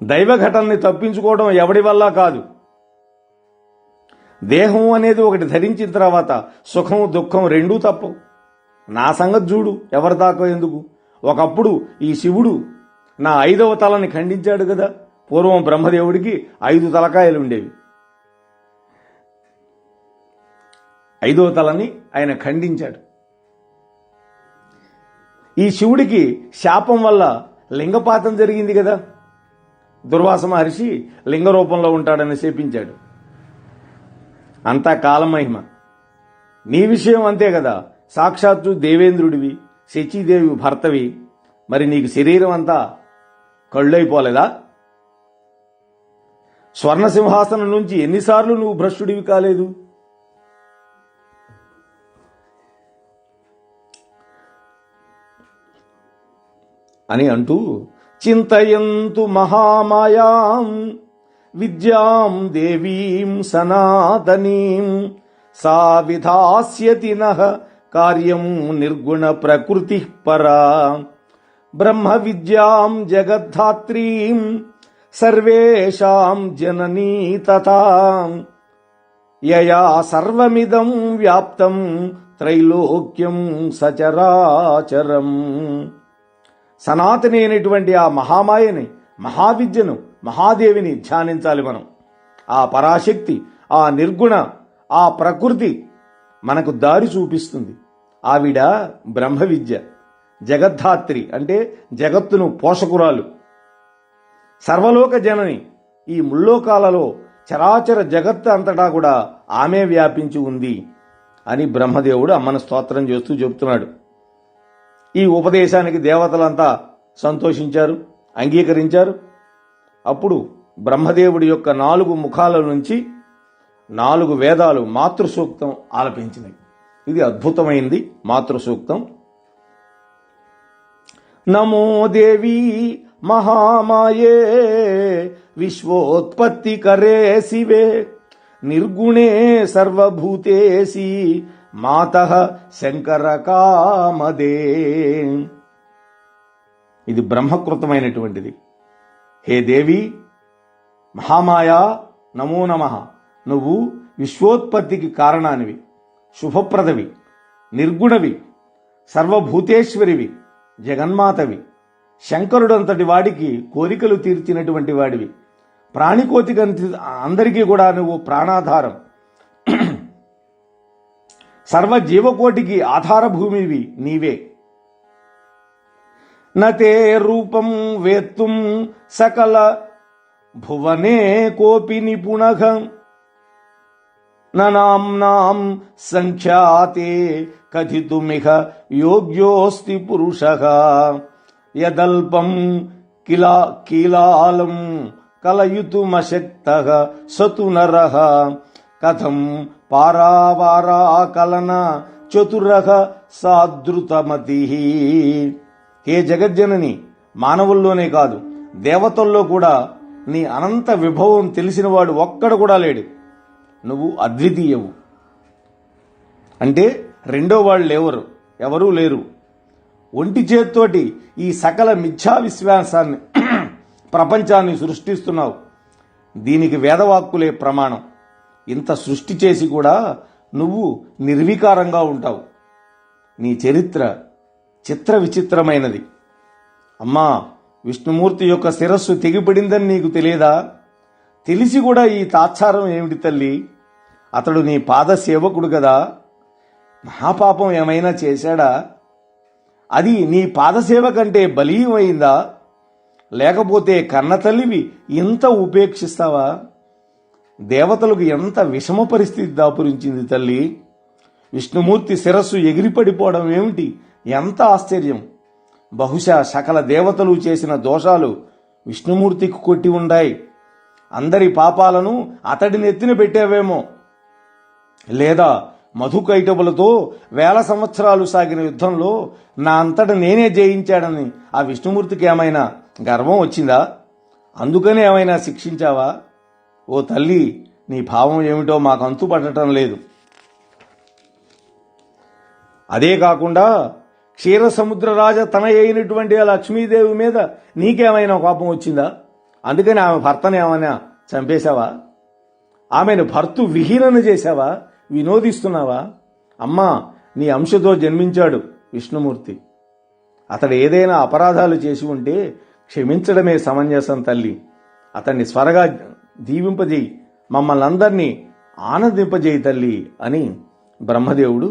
దైవ ఘటనని తప్పించుకోవడం ఎవడి వల్ల కాదు. దేహం అనేది ఒకటి ధరించిన తర్వాత సుఖం దుఃఖం రెండూ తప్పవు. నా సంగతి చూడు, ఎవరి దాకా ఎందుకు? ఒకప్పుడు ఈ శివుడు నా 5వ తలని ఖండించాడు కదా. పూర్వం బ్రహ్మదేవుడికి 5 తలకాయలు ఉండేవి. 5వ తలని ఆయన ఖండించాడు. ఈ శివుడికి శాపం వల్ల లింగపాతం జరిగింది కదా. దుర్వాస మహర్షి లింగ రూపంలో ఉంటాడని శపించాడు. అంతా కాలమహిమ. నీ విషయం అంతే కదా. సాక్షాత్తు దేవేంద్రుడివి, శచీదేవి భర్తవి. మరి నీకు శరీరం అంతా కళ్ళైపోలేదా? స్వర్ణ సింహాసనం నుంచి ఎన్నిసార్లు నువ్వు భ్రష్టుడివి కాలేదు? అని అంటూ, చింతయంతు మహామాయాం విద్యాం దేవీం సనాతనీం సా విధాస్యతి నః కార్యం నిర్గుణ ప్రకృతి పరా బ్రహ్మ విద్యాం జగద్ధాత్రీం సర్వేషాం జననీ తథా యయా సర్వమిదం వ్యాప్తం త్రైలోక్యం సచరాచరం. సనాతని అయినటువంటి ఆ మహామాయని, మహావిద్యను, మహాదేవిని ధ్యానించాలి మనం. ఆ పరాశక్తి, ఆ నిర్గుణ, ఆ ప్రకృతి మనకు దారి చూపిస్తుంది. ఆవిడ బ్రహ్మ విద్య, జగద్ధాత్రి అంటే జగత్తును పోషకురాలు, సర్వలోక జనని. ఈ ముల్లోకాలలో చరాచర జగత్తు అంతటా కూడా ఆమె వ్యాపించి ఉంది అని బ్రహ్మదేవుడు అమ్మను స్తోత్రం చేస్తూ చెబుతున్నాడు. ఈ ఉపదేశానికి దేవతలంతా సంతోషించారు, అంగీకరించారు. అప్పుడు బ్రహ్మదేవుడి యొక్క 4 ముఖాల నుంచి 4 వేదాలు మాతృసూక్తం ఆలపించినాయి. ఇది అద్భుతమైంది మాతృసూక్తం. నమో దేవి మహామాయే విశ్వోత్పత్తి కరే శివే నిర్గుణే సర్వభూతేసి మాతః శంకర కామదే. ఇది బ్రహ్మకృతమైనటువంటిది. హే దేవి మహామాయా నమో నమః. నువ్వు విశ్వోత్పత్తికి కారణానివి, శుభప్రదవి, నిర్గుణవి, సర్వభూతేశ్వరివి, జగన్మాతవి, శంకరుడంతటి వాడికి కోరికలు తీర్చినటువంటి వాడివి, ప్రాణికోటికి అందరికీ కూడా నువ్వు ప్రాణాధారం, సర్వజీవకోటికి ఆధారభూమివి నీవే. నతే రూపం వేత్తుం సకల భువనే కోపి నిపుణః నామ్నాం సంఖ్యాతే కథితుమిహ యోగ్యోస్తి పురుషః యదల్పం కీలాలం కలయుతుమశక్తః సతు నరః కథం పారావారాకలన చతురః సాదృతమతిః. హే జగజ్జనని, మానవుల్లోనే కాదు దేవతల్లో కూడా నీ అనంత విభవం తెలిసినవాడు ఒక్కడు కూడా లేడు. నువ్వు అద్వితీయవు. అంటే రెండో వాళ్ళు ఎవరూ లేరు. ఒంటి చేత్తోటి ఈ సకల మిథ్యా విశ్వాసాన్ని ప్రపంచాన్ని సృష్టిస్తున్నావు. దీనికి వేదవాక్కులే ప్రమాణం. ఇంత సృష్టి చేసి కూడా నువ్వు నిర్వికారంగా ఉంటావు. నీ చరిత్ర చిత్ర విచిత్రమైనది. అమ్మా, విష్ణుమూర్తి యొక్క శిరస్సు తెగిపడిందని నీకు తెలియదా? తెలిసి కూడా ఈ తాత్సారం ఏమిటి తల్లి? అతడు నీ పాద సేవకుడు కదా. మహాపాపం ఏమైనా చేశాడా? అది నీ పాదసేవ కంటే బలీయమైందా? లేకపోతే కన్న తల్లివి ఇంత ఉపేక్షిస్తావా? దేవతలకు ఎంత విషమ పరిస్థితి దాపురించింది తల్లి. విష్ణుమూర్తి శిరస్సు ఎగిరిపడిపోవడం ఏమిటి? ఎంత ఆశ్చర్యం! బహుశా సకల దేవతలు చేసిన దోషాలు విష్ణుమూర్తికి కొట్టి ఉన్నాయి. అందరి పాపాలను అతడి నెత్తిన పెట్టావేమో. లేదా మధుకైటవులతో 1000 సంవత్సరాలు సాగిన యుద్ధంలో నా అంతట నేనే జయించాడని ఆ విష్ణుమూర్తికి ఏమైనా గర్వం వచ్చిందా? అందుకనే ఏమైనా శిక్షించావా? ఓ తల్లి, నీ భావం ఏమిటో మాకు అంతుపడటం లేదు. అదే కాకుండా క్షీరసముద్రరాజ తనయ అయినటువంటి ఆ లక్ష్మీదేవి మీద నీకేమైనా కోపం వచ్చిందా? అందుకని ఆమె భర్తను ఏమైనా చంపేశావా? ఆమెను భర్తు విహీనను చేశావా? వినోదిస్తున్నావా? అమ్మా, నీ అంశతో జన్మించాడు విష్ణుమూర్తి. అతడు ఏదైనా అపరాధాలు చేసి ఉంటే క్షమించడమే సమంజసం తల్లి. అతన్ని స్వరగా దీవింపజేయి, మమ్మల్ని అందరినీ ఆనందింపజేయి తల్లి అని బ్రహ్మదేవుడు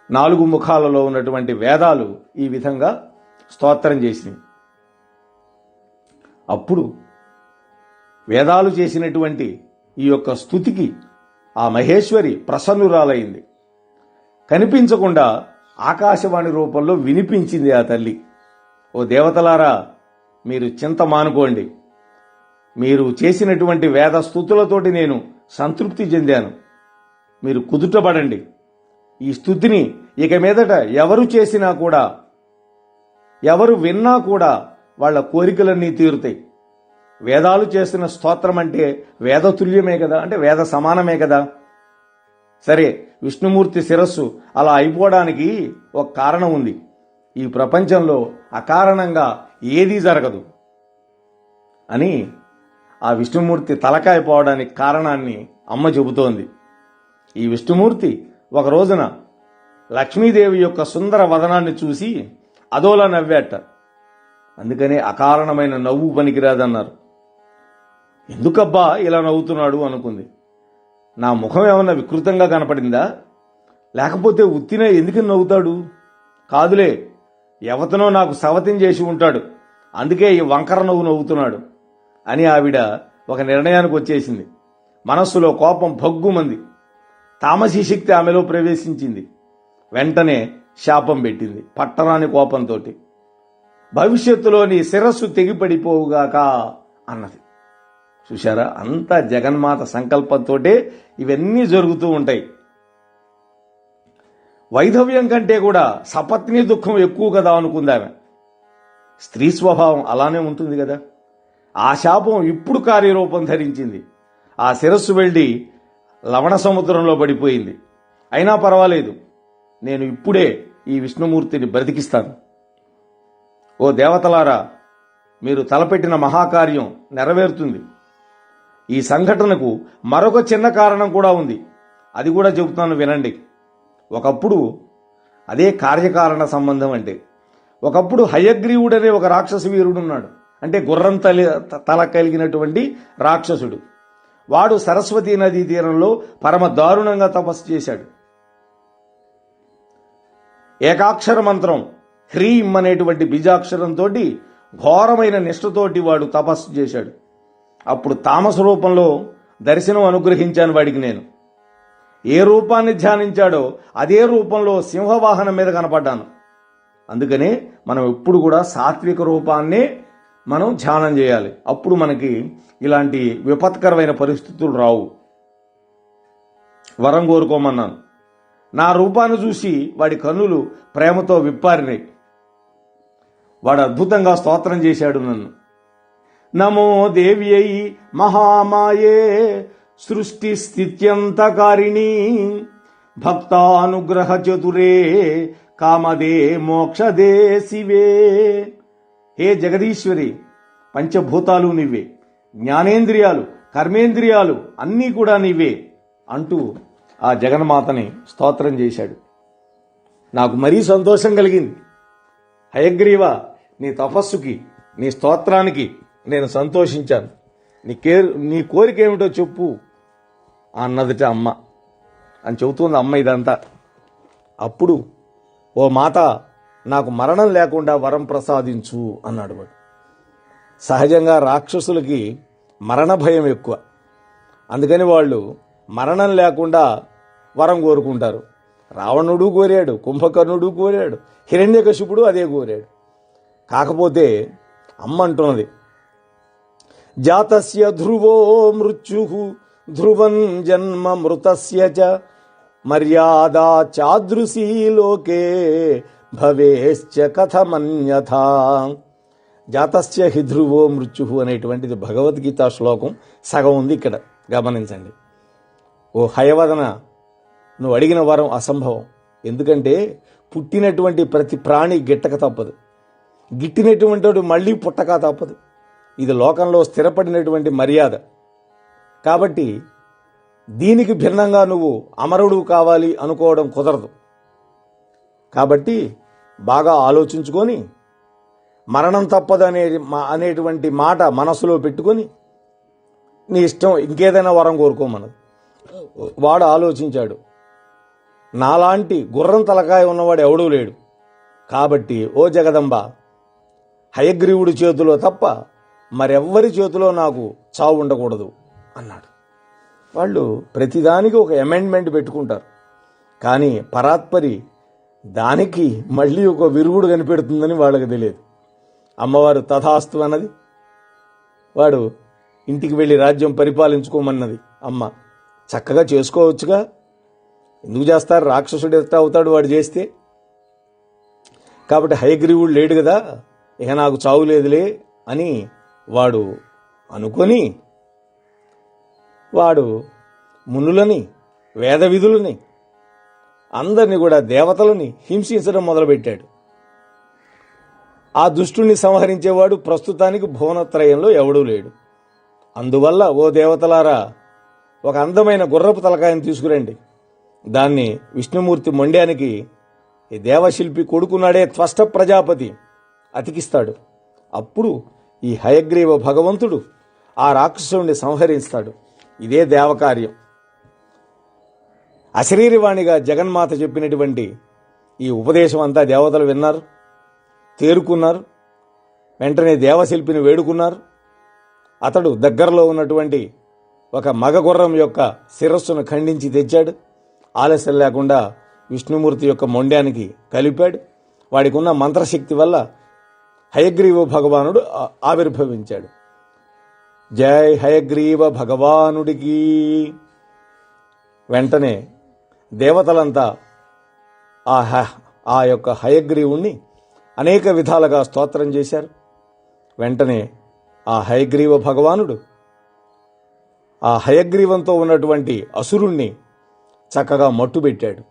4 ముఖాలలో ఉన్నటువంటి వేదాలు ఈ విధంగా స్తోత్రం చేసినాయి. అప్పుడు వేదాలు చేసినటువంటి ఈ యొక్క స్తుతికి ఆ మహేశ్వరి ప్రసన్నురాలైంది. కనిపించకుండా ఆకాశవాణి రూపంలో వినిపించింది ఆ తల్లి. ఓ దేవతలారా, మీరు చింత మానుకోండి. మీరు చేసినటువంటి వేద స్తుతులతోటి నేను సంతృప్తి చెందాను. మీరు కుదుటపడండి. ఈ స్తుతిని ఇక మీదట ఎవరు చేసినా కూడా, ఎవరు విన్నా కూడా వాళ్ళ కోరికలన్నీ తీరుతాయి. వేదాలు చేసిన స్తోత్రం అంటే వేదతుల్యమే కదా, అంటే వేద సమానమే కదా. సరే, విష్ణుమూర్తి శిరస్సు అలా అయిపోవడానికి ఒక కారణం ఉంది. ఈ ప్రపంచంలో అకారణంగా ఏదీ జరగదు అని ఆ విష్ణుమూర్తి తలకాయ పోవడానికి కారణాన్ని అమ్మ చెబుతోంది. ఈ విష్ణుమూర్తి ఒక రోజున లక్ష్మీదేవి యొక్క సుందర వదనాన్ని చూసి అదోలా నవ్వాట. అందుకనే అకారణమైన నవ్వు పనికిరాదన్నారు. ఎందుకబ్బా ఇలా నవ్వుతున్నాడు అనుకుంది. నా ముఖం ఏమన్నా వికృతంగా కనపడిందా, లేకపోతే ఉత్తినే ఎందుకు నవ్వుతాడు? కాదులే, ఎవతనో నాకు సవతిం చేసి ఉంటాడు, అందుకే ఈ వంకర నవ్వు నవ్వుతున్నాడు అని ఆవిడ ఒక నిర్ణయానికి వచ్చేసింది. మనస్సులో కోపం భగ్గుమంది. తామసీ శక్తి ఆమెలో ప్రవేశించింది. వెంటనే శాపం పెట్టింది పట్టరాని కోపంతో. భవిష్యత్తులో నీ శిరస్సు తెగిపడిపోవుగాక అన్నది. చూశారా, అంతా జగన్మాత సంకల్పంతోటే ఇవన్నీ జరుగుతూ ఉంటాయి. వైధవ్యం కంటే కూడా సపత్ని దుఃఖం ఎక్కువ కదా అనుకుందామె. స్త్రీ స్వభావం అలానే ఉంటుంది కదా. ఆ శాపం ఇప్పుడు కార్యరూపం ధరించింది. ఆ శిరస్సు వెళ్లి లవణ సముద్రంలో పడిపోయింది. అయినా పర్వాలేదు, నేను ఇప్పుడే ఈ విష్ణుమూర్తిని బ్రతికిస్తాను. ఓ దేవతలారా, మీరు తలపెట్టిన మహాకార్యం నెరవేరుతుంది. ఈ సంఘటనకు మరొక చిన్న కారణం కూడా ఉంది, అది కూడా చెబుతాను వినండి. ఒకప్పుడు అదే కార్యకారణ సంబంధం అంటే, ఒకప్పుడు హయగ్రీవుడనే ఒక రాక్షస వీరుడున్నాడు. అంటే గుర్రం తల కలిగినటువంటి రాక్షసుడు. వాడు సరస్వతీ నదీ తీరంలో పరమ దారుణంగా తపస్సు చేశాడు. ఏకాక్షర మంత్రం హ్రీం అనేటువంటి బీజాక్షరంతో ఘోరమైన నిష్ఠతోటి వాడు తపస్సు చేశాడు. అప్పుడు తామస రూపంలో దర్శనం అనుగ్రహించాను వాడికి నేను. ఏ రూపాన్ని ధ్యానించాడో అదే రూపంలో సింహవాహనం మీద కనపడ్డాను. అందుకనే మనం ఎప్పుడు కూడా సాత్విక రూపాన్నే మనం ధ్యానం చేయాలి. అప్పుడు మనకి ఇలాంటి విపత్కరమైన పరిస్థితులు రావు. వరం కోరుకోమన్నాను. నా రూపాన్ని చూసి వాడి కన్నులు ప్రేమతో విప్పారినాయి. వాడు అద్భుతంగా స్తోత్రం చేశాడు నన్ను. నమో దేవ్యై మహామాయే సృష్టి స్థిత్యంతకారిణి భక్తానుగ్రహ చతురే కామదే మోక్షదే శివే. హే జగదీశ్వరి, పంచభూతాలు నీవే, జ్ఞానేంద్రియాలు కర్మేంద్రియాలు అన్నీ కూడా నీవే అంటూ ఆ జగన్మాతని స్తోత్రం చేశాడు. నాకు మరీ సంతోషం కలిగింది. హయగ్రీవ, నీ తపస్సుకి నీ స్తోత్రానికి నేను సంతోషించాను. నీ కోరిక ఏమిటో చెప్పు అన్నదిట అమ్మ అని చెబుతుంది అమ్మ ఇదంతా. అప్పుడు, ఓ మాత, నాకు మరణం లేకుండా వరం ప్రసాదించు అన్నాడు వాడు. సహజంగా రాక్షసులకి మరణ భయం ఎక్కువ. అందుకని వాళ్ళు మరణం లేకుండా వరం కోరుకుంటారు. రావణుడు కోరాడు, కుంభకర్ణుడు కోరాడు, హిరణ్యకశిపుడు అదే కోరాడు. కాకపోతే అమ్మ అంటున్నది, జాతస్య ధ్రువో మృత్యుః ధ్రువం జన్మ మృతస్య చ మర్యాదా చాదృశీ లోకే భవేశ్చ కథమన్యథా. జాతస్య హి ధ్రువో మృత్యుః అనేటువంటిది భగవద్గీత శ్లోకం సగం ఉంది ఇక్కడ, గమనించండి. ఓ హయవదన, నువ్వు అడిగిన వరం అసంభవం. ఎందుకంటే పుట్టినటువంటి ప్రతి ప్రాణి గిట్టక తప్పదు, గిట్టినటువంటి మళ్ళీ పుట్టక తప్పదు. ఇది లోకంలో స్థిరపడినటువంటి మర్యాద. కాబట్టి దీనికి భిన్నంగా నువ్వు అమరుడు కావాలి అనుకోవడం కుదరదు. కాబట్టి బాగా ఆలోచించుకొని మరణం తప్పదు అనేటువంటి మాట మనసులో పెట్టుకొని నీ ఇష్టం ఇంకేదైనా వరం కోరుకోమన్నది. వాడు ఆలోచించాడు. నాలాంటి గుర్రం తలకాయ ఉన్నవాడు ఎవడూ లేడు. కాబట్టి ఓ జగదంబ, హయగ్రీవుడి చేతిలో తప్ప మరెవ్వరి చేతిలో నాకు చావు ఉండకూడదు అన్నాడు. వాళ్ళు ప్రతిదానికి ఒక అమెండ్మెంట్ పెట్టుకుంటారు. కానీ పరాత్పరి దానికి మళ్ళీ ఒక విరుగుడు కనిపెడుతుందని వాళ్ళకి తెలియదు. అమ్మవారు తథాస్తు అన్నది. వాడు ఇంటికి వెళ్ళి రాజ్యం పరిపాలించుకోమన్నది అమ్మ. చక్కగా చేసుకోవచ్చుగా, ఎందుకు చేస్తారు? రాక్షసుడు ఎట్లా అవుతాడు వాడు చేస్తే? కాబట్టి హయగ్రీవుడు లేడు కదా, ఇక నాకు చావు లేదులే అని వాడు అనుకొని వాడు మునులని, వేద విధులని, అందరినీ కూడా దేవతలని హింసించడం మొదలుపెట్టాడు. ఆ దుష్టుని సంహరించేవాడు ప్రస్తుతానికి భువనత్రయంలో ఎవడూ లేడు. అందువల్ల ఓ దేవతలారా, ఒక అందమైన గుర్రపు తలకాయని తీసుకురండి. దాన్ని విష్ణుమూర్తి మొండానికి ఈ దేవశిల్పి కొడుకున్నాడే త్వష్ట ప్రజాపతి అతికిస్తాడు. అప్పుడు ఈ హయగ్రీవ భగవంతుడు ఆ రాక్షసుడిని సంహరిస్తాడు. ఇదే దేవకార్యం. అశరీరవాణిగా జగన్మాత చెప్పినటువంటి ఈ ఉపదేశం అంతా దేవతలు విన్నారు, తేరుకున్నారు. వెంటనే దేవశిల్పిని వేడుకున్నారు. అతడు దగ్గరలో ఉన్నటువంటి ఒక మగ గుర్రం యొక్క శిరస్సును ఖండించి తెచ్చాడు. ఆలస్యం లేకుండా విష్ణుమూర్తి యొక్క మొండానికి కలిపాడు. వాడికి ఉన్న మంత్రశక్తి వల్ల హయగ్రీవ భగవానుడు ఆవిర్భవించాడు. జై హయగ్రీవ భగవానుడికి. వెంటనే దేవతలంతా ఆ యొక్క హయగ్రీవుణ్ణి అనేక విధాలుగా స్తోత్రం చేశారు. వెంటనే ఆ హయగ్రీవ భగవానుడు ఆ హయగ్రీవంతో ఉన్నటువంటి అసురుణ్ణి చక్కగా మట్టుబెట్టాడు.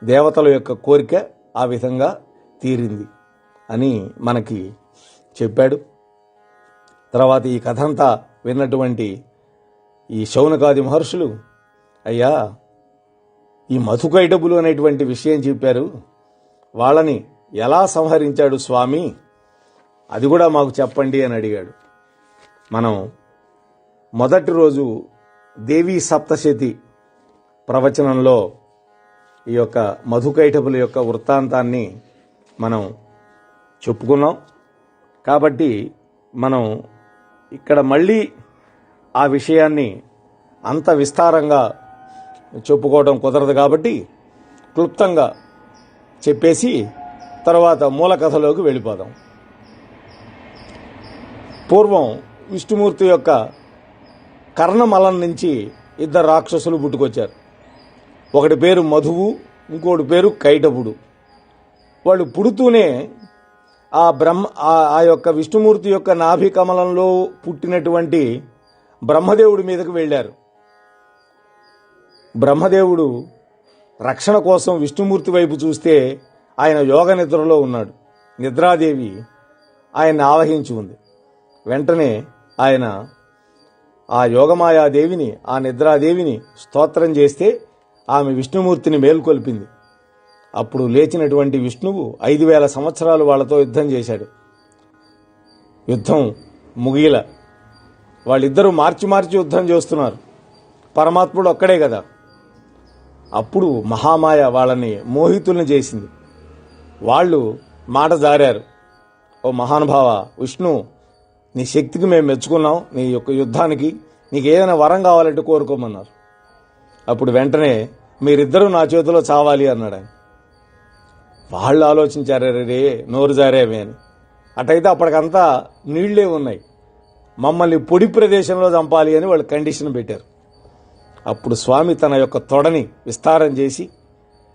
దేవతల యొక్క కోరిక ఆ విధంగా తీరింది అని మనకి చెప్పాడు. తర్వాత ఈ కథంతా విన్నటువంటి ఈ శౌనకాది మహర్షులు, అయ్యా, ఈ మధుకైటబులు అనేటువంటి విషయం చెప్పారు, వాళ్ళని ఎలా సంహరించాడు స్వామి, అది కూడా మాకు చెప్పండి అని అడిగాడు. మనం మొదటి రోజు దేవీ సప్తశతి ప్రవచనంలో ఈ యొక్క మధుకైటబుల యొక్క వృత్తాంతాన్ని మనం చెప్పుకున్నాం. కాబట్టి మనం ఇక్కడ మళ్ళీ ఆ విషయాన్ని అంత విస్తారంగా చెప్పుకోవడం కుదరదు. కాబట్టి క్లుప్తంగా చెప్పేసి తర్వాత మూల కథలోకి వెళ్ళిపోదాం. పూర్వం విష్ణుమూర్తి యొక్క కర్ణమలం నుంచి ఇద్దరు రాక్షసులు పుట్టుకొచ్చారు. ఒకటి పేరు మధువు, ఇంకోటి పేరు కైటపుడు. వాళ్ళు పుడుతూనే ఆ యొక్క విష్ణుమూర్తి యొక్క నాభి కమలంలో పుట్టినటువంటి బ్రహ్మదేవుడి మీదకు వెళ్ళారు. బ్రహ్మదేవుడు రక్షణ కోసం విష్ణుమూర్తి వైపు చూస్తే ఆయన యోగ నిద్రలో ఉన్నాడు. నిద్రాదేవి ఆయన్ని ఆవహించి ఉంది. వెంటనే ఆయన ఆ యోగమాయాదేవిని, ఆ నిద్రాదేవిని స్తోత్రం చేస్తే ఆమె విష్ణుమూర్తిని మేల్కొల్పింది. అప్పుడు లేచినటువంటి విష్ణువు 5000 సంవత్సరాలు వాళ్లతో యుద్ధం చేశాడు. యుద్ధం ముగిల. వాళ్ళిద్దరూ మార్చి యుద్ధం చేస్తున్నారు. పరమాత్ముడు ఒక్కడే కదా. అప్పుడు మహామాయ వాళ్ళని మోహితుల్ని చేసింది. వాళ్ళు మాట జారారు, ఓ మహానుభావ విష్ణు, నీ శక్తికి మేము మెచ్చుకున్నాం, నీ యొక్క యుద్ధానికి నీకు ఏదైనా వరం కావాలంటే కోరుకోమన్నారు. అప్పుడు వెంటనే మీరిద్దరూ నా చేతిలో చావాలి అన్నాడు ఆయన. వాళ్ళు ఆలోచించారే, రే నోరు జారేమే అని. అటైతే అప్పటికంతా నీళ్లే ఉన్నాయి, మమ్మల్ని పొడి ప్రదేశంలో చంపాలి అని వాళ్ళు కండిషన్ పెట్టారు. అప్పుడు స్వామి తన యొక్క తొడని విస్తారం చేసి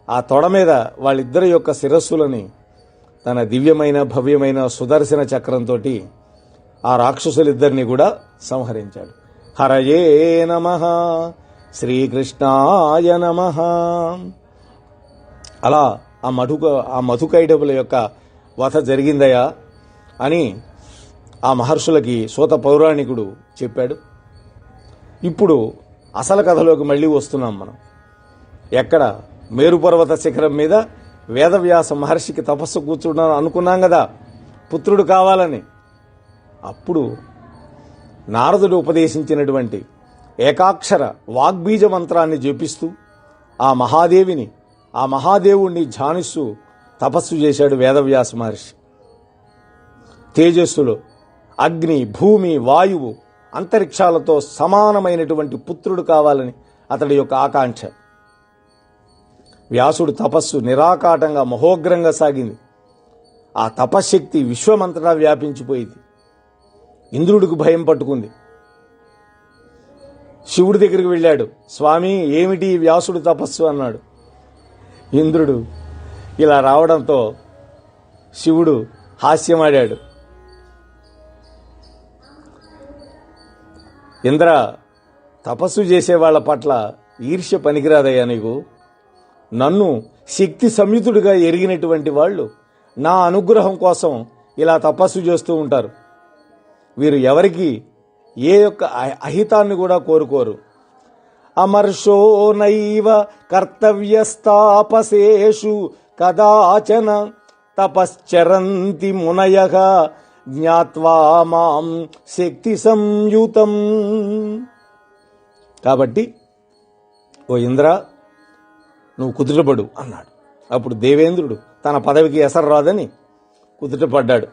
ఆ తొడ మీద వాళ్ళిద్దరి యొక్క శిరస్సులని తన దివ్యమైన భవ్యమైన సుదర్శన చక్రంతో ఆ రాక్షసులిద్దరినీ కూడా సంహరించాడు. హరయే నమః, శ్రీకృష్ణాయ నమః. అలా ఆ మధుకైటబుల యొక్క వధ జరిగిందయా అని ఆ మహర్షులకి సూత పౌరాణికుడు చెప్పాడు. ఇప్పుడు అసలు కథలోకి మళ్ళీ వస్తున్నాం మనం. ఎక్కడ మేరుపర్వత శిఖరం మీద వేదవ్యాస మహర్షికి తపస్సు కూర్చున్నాను అనుకున్నాం కదా, పుత్రుడు కావాలని. అప్పుడు నారదుడు ఉపదేశించినటువంటి ఏకాక్షర వాగ్బీజ మంత్రాన్ని జపిస్తూ ఆ మహాదేవుణ్ణి ధ్యానిస్తూ తపస్సు చేశాడు వేదవ్యాస మహర్షి. తేజస్సులో అగ్ని, భూమి, వాయువు, అంతరిక్షాలతో సమానమైనటువంటి పుత్రుడు కావాలని అతడి యొక్క ఆకాంక్ష. వ్యాసుడు తపస్సు నిరాకాటంగా మహోగ్రంగా సాగింది. ఆ తపశ్శక్తి విశ్వమంతటా వ్యాపించిపోయింది. ఇంద్రుడికి భయం పట్టుకుంది. శివుడి దగ్గరికి వెళ్ళాడు. స్వామి, ఏమిటి వ్యాసుడు తపస్సు అన్నాడు. ఇంద్రుడు ఇలా రావడంతో శివుడు హాస్యమాడాడు. ఇంద్ర, తపస్సు చేసే వాళ్ళ పట్ల ఈర్ష్య పనికిరాదయ్యా నీకు. నన్ను శక్తి సంయుతుడిగా ఎరిగినటువంటి వాళ్ళు నా అనుగ్రహం కోసం ఇలా తపస్సు చేస్తూ ఉంటారు. వీరు ఎవరికి ఏ యొక్క అహితాన్ని కూడా కోరుకోరు. అమర్షో నైవ కర్తవ్యస్తాపసేషు కదాచన తపశ్చరంతి మునయః జ్ఞాత్వా మాం శక్తి సంయుతం. కాబట్టి ఓ ఇంద్ర, నువ్వు కుదుటపడు అన్నాడు. అప్పుడు దేవేంద్రుడు తన పదవికి ఎసరు రాదని కుదుటపడ్డాడు.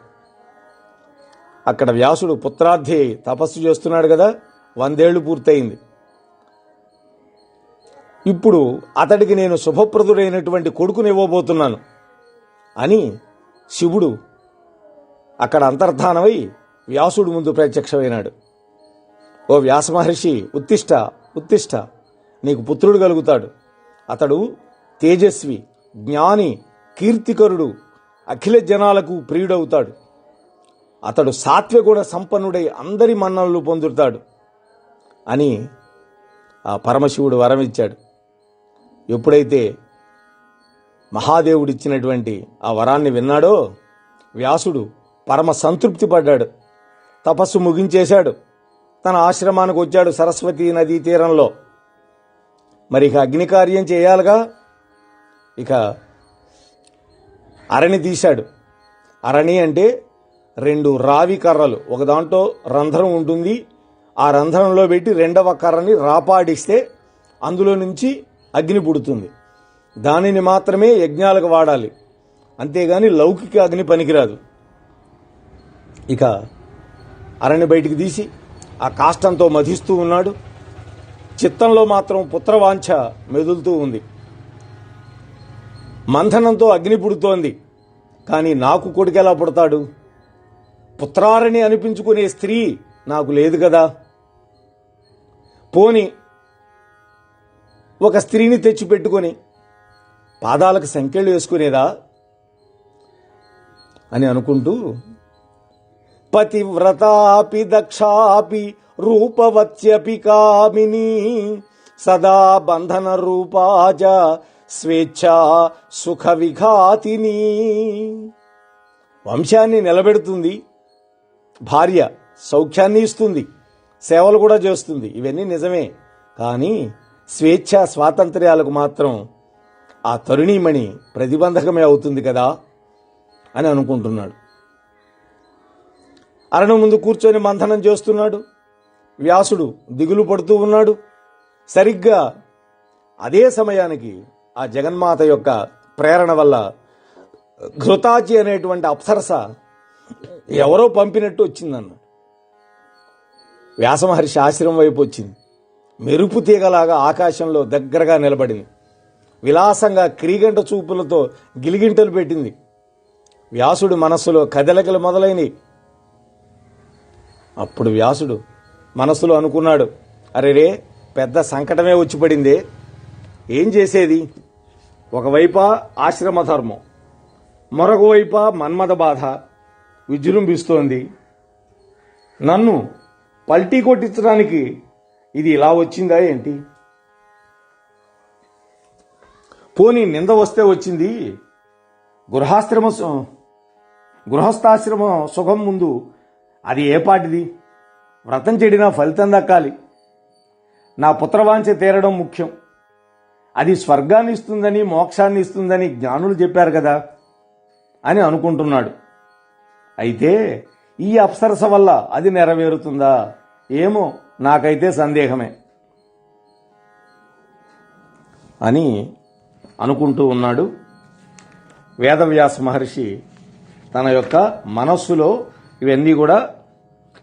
అక్కడ వ్యాసుడు పుత్రార్థి తపస్సు చేస్తున్నాడు కదా, 100 ఏళ్లు పూర్తయింది. ఇప్పుడు అతడికి నేను శుభప్రదుడైనటువంటి కొడుకుని ఇవ్వబోతున్నాను అని శివుడు అక్కడ అంతర్ధానమై వ్యాసుడు ముందు ప్రత్యక్షమైనాడు. ఓ వ్యాస మహర్షి, ఉత్తిష్ట ఉత్తిష్ట, నీకు పుత్రుడు కలుగుతాడు. అతడు తేజస్వి, జ్ఞాని, కీర్తికరుడు, అఖిల జనాలకు ప్రియుడవుతాడు. అతడు సాత్విగుణ సంపన్నుడై అందరి మన్ననలు పొందుతాడు అని ఆ పరమశివుడు వరం ఇచ్చాడు. ఎప్పుడైతే మహాదేవుడిచ్చినటువంటి ఆ వరాన్ని విన్నాడో వ్యాసుడు పరమ సంతృప్తి పడ్డాడు. తపస్సు ముగించేశాడు. తన ఆశ్రమానికి వచ్చాడు సరస్వతీ నదీ తీరంలో. మరి ఇక అగ్నికార్యం చేయాలిగా. ఇక అరణి తీశాడు. అరణి అంటే 2 రావి కర్రలు, ఒక దాంట్లో రంధ్రం ఉంటుంది. ఆ రంధ్రంలో పెట్టి 2వ కర్రని రాపాడిస్తే అందులో నుంచి అగ్ని పుడుతుంది. దానిని మాత్రమే యజ్ఞాలకు వాడాలి, అంతేగాని లౌకిక అగ్ని పనికిరాదు. ఇక అరణి బయటికి తీసి ఆ కాష్టంతో మధిస్తూ ఉన్నాడు. చిత్తంలో మాత్రం పుత్రవాంఛ మెదులుతూ ఉంది. మంథనంతో అగ్ని పుడుతోంది. కానీ నాకు కొడుకెలా పుడతాడు? పుత్రారణి అనిపించుకునే స్త్రీ నాకు లేదు కదా. పోని ఒక స్త్రీని తెచ్చిపెట్టుకొని పాదాలకు సంకెళ్ళు వేసుకునేదా అని అనుకుంటూ, పతివ్రతాపి దక్షాపి రూపవత్యపి కామిని సదా బంధన రూపాజ స్వేచ్ఛా సుఖ విఘాతిని. వంశాన్ని నిలబెడుతుంది భార్య, సౌఖ్యాన్ని ఇస్తుంది, సేవలు కూడా చేస్తుంది, ఇవన్నీ నిజమే. కానీ స్వేచ్ఛ స్వాతంత్ర్యాలకు మాత్రం ఆ తరుణీమణి ప్రతిబంధకమే అవుతుంది కదా అని అనుకుంటున్నాడు. అరణు ముందు కూర్చొని మంథనం చేస్తున్నాడు. వ్యాసుడు దిగులు పడుతూ ఉన్నాడు. సరిగ్గా అదే సమయానికి ఆ జగన్మాత యొక్క ప్రేరణ వల్ల ఘృతాచి అనేటువంటి అప్సరస ఎవరో పంపినట్టు వచ్చిందన్నాడు. వ్యాసమహర్షి ఆశ్రమం వైపు వచ్చింది. మెరుపు తీగలాగా ఆకాశంలో దగ్గరగా నిలబడింది. విలాసంగా క్రీగంట చూపులతో గిలిగింటలు పెట్టింది. వ్యాసుడి మనస్సులో కదలికలు మొదలైనవి. అప్పుడు వ్యాసుడు మనస్సులో అనుకున్నాడు, అరెరే, పెద్ద సంకటమే వచ్చి పడిందే. ఏం చేసేది? ఒకవైపా ఆశ్రమ ధర్మం, మరొక వైపా మన్మథ బాధ విజృంభిస్తోంది. నన్ను పల్టీ కొట్టించడానికి ఇది ఇలా వచ్చిందా ఏంటి? పోనీ నింద వస్తే వచ్చింది. గృహస్థాశ్రమ సుఖం ముందు అది ఏ పాటిది? వ్రతం చెడినా ఫలితం దక్కాలి. నా పుత్రవాంఛ తీరడం ముఖ్యం. అది స్వర్గాన్ని ఇస్తుందని, మోక్షాన్ని ఇస్తుందని జ్ఞానులు చెప్పారు కదా అని అనుకుంటున్నాడు. అయితే ఈ అప్సరస వల్ల అది నెరవేరుతుందా ఏమో, నాకైతే సందేహమే అని అనుకుంటూ ఉన్నాడు. వేదవ్యాస మహర్షి తన యొక్క మనస్సులో ఇవన్నీ కూడా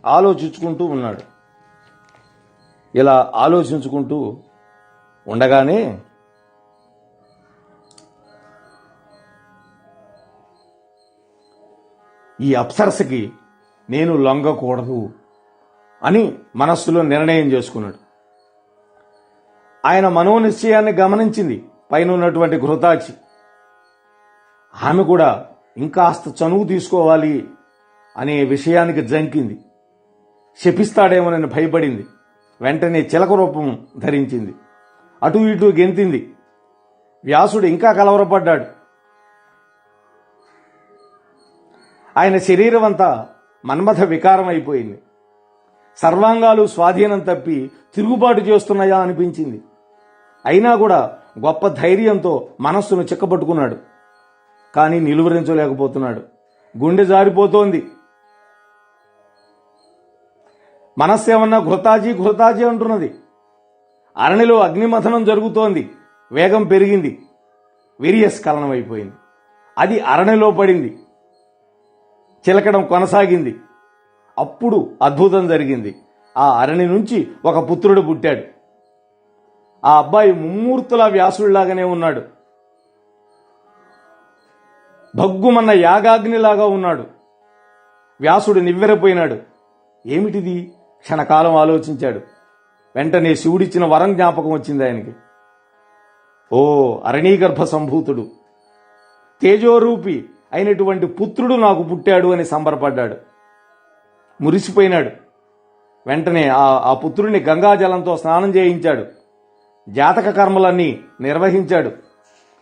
ఆలోచించుకుంటూ ఉన్నాడు. ఇలా ఆలోచించుకుంటూ ఉండగానే ఈ అప్సరసకి నేను లొంగకూడదు అని మనస్సులో నిర్ణయం చేసుకున్నాడు. ఆయన మనోనిశ్చయాన్ని గమనించింది పైన ఉన్నటువంటి ఘృతాచి. ఆమె కూడా ఇంకాస్త చనువు తీసుకోవాలి అనే విషయానికి జంకింది. శపిస్తాడేమోనని భయపడింది. వెంటనే చిలక రూపం ధరించింది. అటు ఇటు గెంతింది. వ్యాసుడు ఇంకా కలవరపడ్డాడు. ఆయన శరీరం అంతా మన్మథ వికారం అయిపోయింది. సర్వాంగాలు స్వాధీనం తప్పి తిరుగుబాటు చేస్తున్నాయా అనిపించింది. అయినా కూడా గొప్ప ధైర్యంతో మనస్సును చిక్కబట్టుకున్నాడు. కానీ నిలువరించలేకపోతున్నాడు. గుండె జారిపోతోంది. మనస్సు ఏమన్నా ఘృతాజీ ఘృతాజీ అంటున్నది. అరణిలో అగ్నిమథనం జరుగుతోంది. వేగం పెరిగింది. వీర్యస్ఖలనమైపోయింది. అది అరణిలో పడింది. చిలకడం కొనసాగింది. అప్పుడు అద్భుతం జరిగింది. ఆ అరణి నుంచి ఒక పుత్రుడు పుట్టాడు. ఆ అబ్బాయి ముమ్మూర్తుల వ్యాసుడిలాగానే ఉన్నాడు. భగ్గుమన్న యాగాగ్నిలాగా ఉన్నాడు. వ్యాసుడు నివ్వెరపోయినాడు. ఏమిటిది? క్షణకాలం ఆలోచించాడు. వెంటనే శివుడిచ్చిన వరం జ్ఞాపకం వచ్చింది ఆయనకి. ఓ అరణీగర్భ సంభూతుడు, తేజోరూపి అయినటువంటి పుత్రుడు నాకు పుట్టాడు అని సంబరపడ్డాడు. మురిసిపోయినాడు. వెంటనే ఆ పుత్రుడిని గంగాజలంతో స్నానం చేయించాడు. జాతక కర్మలన్నీ నిర్వహించాడు.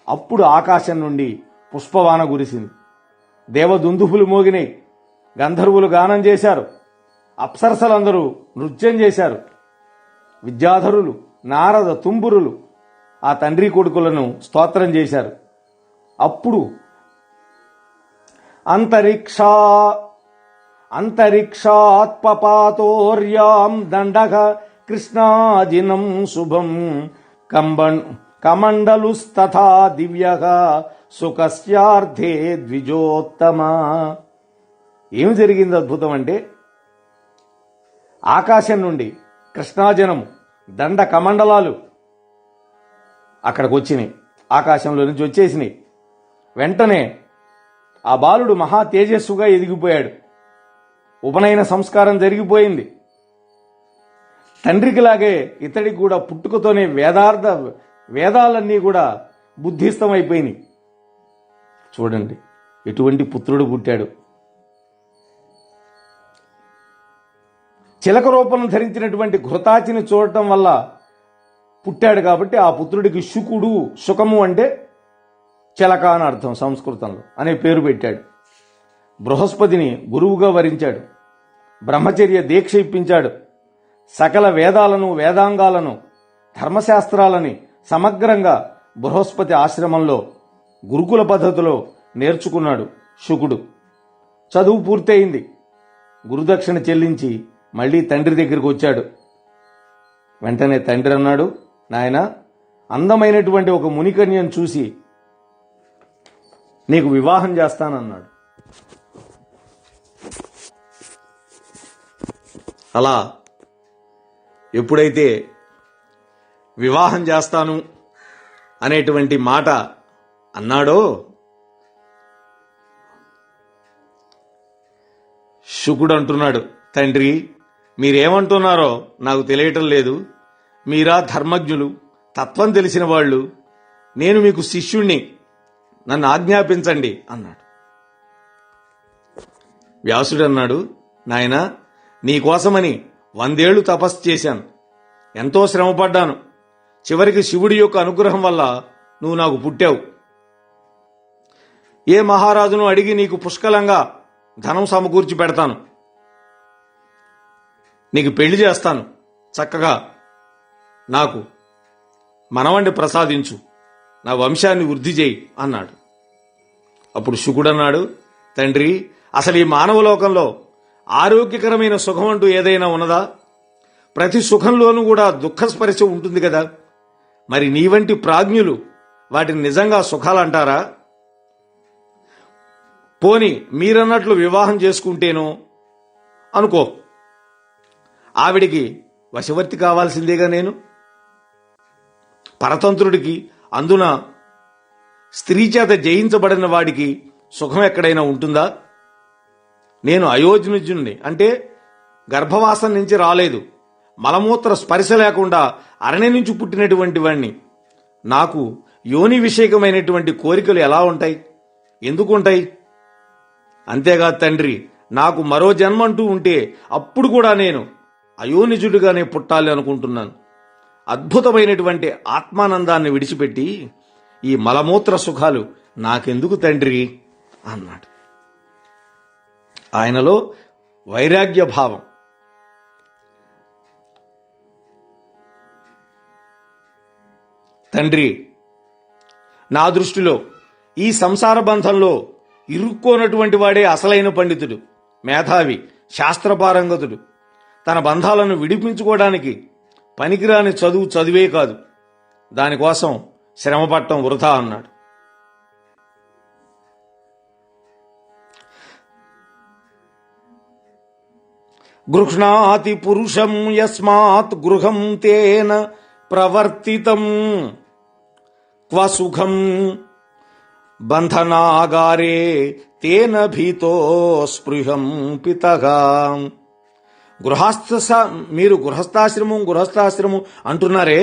అప్పుడు ఆకాశం నుండి పుష్పవాన కురిసింది. దేవదుందుభులు మోగినాయి. గంధర్వులు గానం చేశారు. అప్సరసలందరూ నృత్యం చేశారు. విద్యాధరులు, నారద, తుంబురులు ఆ తండ్రి కొడుకులను స్తోత్రం చేశారు. అప్పుడు అంతరిక్షాత్పపాతోర్యాం దండగ కృష్ణాజినం శుభం కమండలుస్తథా దివ్యః సుఖస్యార్థే ద్విజోత్తమ. ఏమి జరిగింది అద్భుతం అంటే, ఆకాశం నుండి కృష్ణాజనము, దండ కమండలాలు అక్కడికి వచ్చినాయి. ఆకాశంలో నుంచి వచ్చేసినాయి. వెంటనే ఆ బాలుడు మహా తేజస్సుగా ఎదిగిపోయాడు. ఉపనయన సంస్కారం జరిగిపోయింది. తండ్రికిలాగే ఇతడికి కూడా పుట్టుకతోనే వేదాలన్నీ కూడా బుద్ధిస్తమైపోయినాయి. చూడండి ఎటువంటి పుత్రుడు పుట్టాడు. చిలక రూపం ధరించినటువంటి ఘృతాచిని చూడటం వల్ల పుట్టాడు కాబట్టి ఆ పుత్రుడికి శుకుడు, శుకము అంటే చిలక అని అర్థం సంస్కృతంలో, అనే పేరు పెట్టాడు. బృహస్పతిని గురువుగా వరించాడు. బ్రహ్మచర్య దీక్ష ఇప్పించాడు. సకల వేదాలను, వేదాంగాలను, ధర్మశాస్త్రాలని సమగ్రంగా బృహస్పతి ఆశ్రమంలో గురుకుల పద్ధతిలో నేర్చుకున్నాడు శుకుడు. చదువు పూర్తయింది. గురుదక్షిణ చెల్లించి మళ్ళీ తండ్రి దగ్గరికి వచ్చాడు. వెంటనే తండ్రి అన్నాడు, నాయనా, అందమైనటువంటి ఒక మునికన్యను చూసి నీకు వివాహం చేస్తానన్నాడు. అలా ఎప్పుడైతే వివాహం చేస్తాను అనేటువంటి మాట అన్నాడో, శుకుడు అంటున్నాడు, తండ్రి మీరేమంటున్నారో నాకు తెలియటం లేదు. మీరా ధర్మజ్ఞులు, తత్వం తెలిసిన వాళ్ళు, నేను మీకు శిష్యుణ్ణి, నన్ను ఆజ్ఞాపించండి అన్నాడు. వ్యాసుడు అన్నాడు, నాయనా, నీకోసమని 100 ఏళ్లు తపస్సు చేశాను, ఎంతో శ్రమపడ్డాను. చివరికి శివుడి యొక్క అనుగ్రహం వల్ల నువ్వు నాకు పుట్టావు. ఏ మహారాజును అడిగి నీకు పుష్కలంగా ధనం సమకూర్చి పెడతాను. నీకు పెళ్లి చేస్తాను. చక్కగా నాకు మనవణ్ణి ప్రసాదించు, నా వంశాన్ని వృద్ధి చేయి అన్నాడు. అప్పుడు శుకుడన్నాడు, తండ్రి, అసలు ఈ మానవలోకంలో ఆరోగ్యకరమైన సుఖం అంటూ ఏదైనా ఉన్నదా? ప్రతి సుఖంలోనూ కూడా దుఃఖస్పర్శ ఉంటుంది కదా. మరి నీ వంటి ప్రాజ్ఞులు వాటిని నిజంగా సుఖాలంటారా? పోని మీరన్నట్లు వివాహం చేసుకుంటేనో అనుకో, ఆవిడికి వశవర్తి కావాల్సిందేగా నేను. పరతంత్రుడికి, అందున స్త్రీ చేత జయించబడిన వాడికి సుఖం ఎక్కడైనా ఉంటుందా? నేను అయోజనుజుణ్ణి, అంటే గర్భవాసం నుంచి రాలేదు, మలమూత్ర స్పర్శ లేకుండా అరణ్య నుంచి పుట్టినటువంటి వాణ్ణి. నాకు యోని విషయకమైనటువంటి కోరికలు ఎలా ఉంటాయి? ఎందుకుంటాయి? అంతేకాదు తండ్రి, నాకు మరో జన్మంటూ ఉంటే అప్పుడు కూడా నేను అయోనిజుడిగానే పుట్టాలి అనుకుంటున్నాను. అద్భుతమైనటువంటి ఆత్మానందాన్ని విడిచిపెట్టి ఈ మలమూత్ర సుఖాలు నాకెందుకు తండ్రి అన్నాడు. ఆయనలో వైరాగ్య భావం. తండ్రి, నా దృష్టిలో ఈ సంసార బంధంలో ఇరుక్కోనటువంటి వాడే అసలైన పండితుడు, మేధావి, శాస్త్రపారంగతుడు. తన బంధాలను విడిపించుకోవడానికి పనికిరాని చదువే కాదు, దానికోసం శ్రమపట్టం వృథా అన్నాడు. గృహ్ణాతి పురుషం యస్మాత్ గృహం తేన ప్రవర్తితం క్వ సుఖం బంధనాగారే తేన భీతో స్పృహం పితగా. మీరు గృహస్థాశ్రమం అంటున్నారే,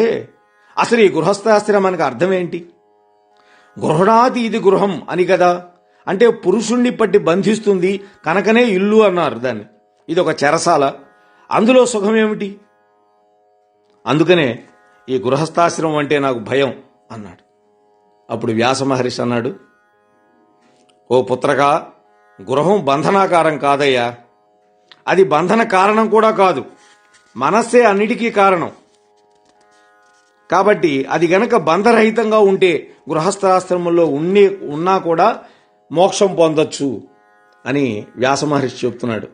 అసలు ఈ గృహస్థాశ్రమానికి అర్థం ఏంటి? గృహణాతి ఇది గృహం అని కదా, అంటే పురుషుణ్ణి పట్టి బంధిస్తుంది కనుకనే ఇల్లు అన్నారు దాన్ని. ఇది ఒక చెరసాల, అందులో సుఖం ఏమిటి? అందుకనే ఈ గృహస్థాశ్రమం అంటే నాకు భయం అన్నాడు. అప్పుడు వ్యాస మహర్షి అన్నాడు, ఓ పుత్రకా, గృహం బంధనాకారం కాదయ్యా, అది బంధన కారణం కూడా కాదు, మనస్సే అన్నిటికీ కారణం. కాబట్టి అది గనక బంధరహితంగా ఉంటే గృహస్థాశ్రమంలో ఉన్నా కూడా మోక్షం పొందొచ్చు అని వ్యాస మహర్షి చెప్తున్నాడు.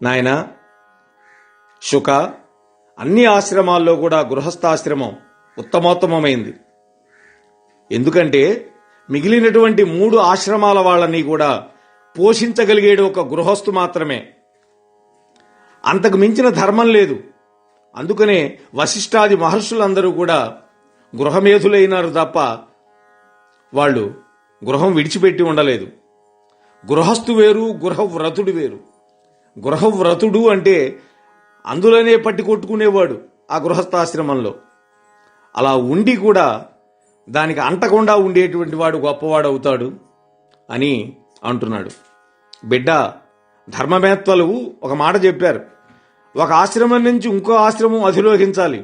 నాయనా శుక, అన్ని ఆశ్రమాల్లో కూడా గృహస్థాశ్రమం ఉత్తమోత్తమైంది. ఎందుకంటే మిగిలినటువంటి 3 ఆశ్రమాల వాళ్ళని కూడా పోషించగలిగేడు ఒక గృహస్థు మాత్రమే, అంతకు మించిన ధర్మం లేదు. అందుకనే వశిష్ఠాది మహర్షులందరూ కూడా గృహమేధులైనారు తప్ప వాళ్ళు గృహం విడిచిపెట్టి ఉండలేదు. గృహస్థు వేరు, గృహవ్రతుడు వేరు. గృహవ్రతుడు అంటే అందులోనే పట్టి కొట్టుకునేవాడు ఆ గృహస్థాశ్రమంలో. అలా ఉండి కూడా దానికి అంటకుండా ఉండేటువంటి వాడు గొప్పవాడు అవుతాడు అని అంటున్నాడు. బిడ్డ, ధర్మవేత్తలు ఒక మాట చెప్పారు, ఒక ఆశ్రమం నుంచి ఇంకో ఆశ్రమం అధిరోహించాలి,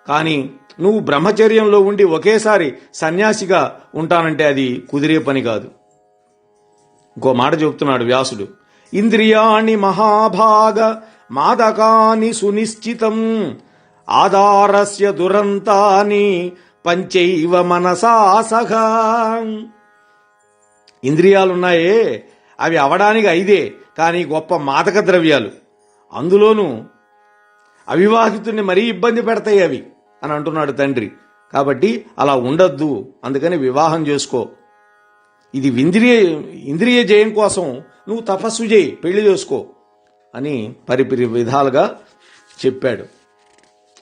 కానీ నువ్వు బ్రహ్మచర్యంలో ఉండి ఒకేసారి సన్యాసిగా ఉంటానంటే అది కుదిరే పని కాదు. ఇంకో మాట చెబుతున్నాడు వ్యాసుడు, ఇంద్రియాణి మహాభాగ మాదకాని సునిశ్చితం ఆధారస్య దురంతాని పంచైవ మనసా సఖా. ఇంద్రియాలున్నాయే అవి అవడానికి 5, కానీ గొప్ప మాదక ద్రవ్యాలు. అందులోనూ అవివాహితుని మరీ ఇబ్బంది పెడతాయి అవి అని అంటున్నాడు తండ్రి. కాబట్టి అలా ఉండొద్దు, అందుకని వివాహం చేసుకో. ఇది ఇంద్రియ జయం కోసం నువ్వు తపస్సు చేయి, పెళ్లి చేసుకో అని పరిపరి విధాలుగా చెప్పాడు.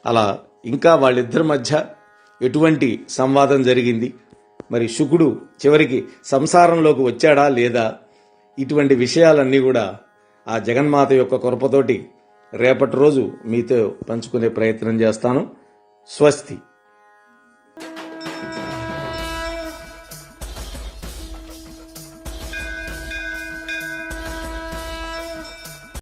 అలా ఇంకా వాళ్ళిద్దరి మధ్య ఎటువంటి సంవాదం జరిగింది, మరి శుకుడు చివరికి సంసారంలోకి వచ్చాడా లేదా, ఇటువంటి విషయాలన్నీ కూడా ఆ జగన్మాత యొక్క కృపతోటి రేపటి రోజు మీతో పంచుకునే ప్రయత్నం చేస్తాను. స్వస్తి.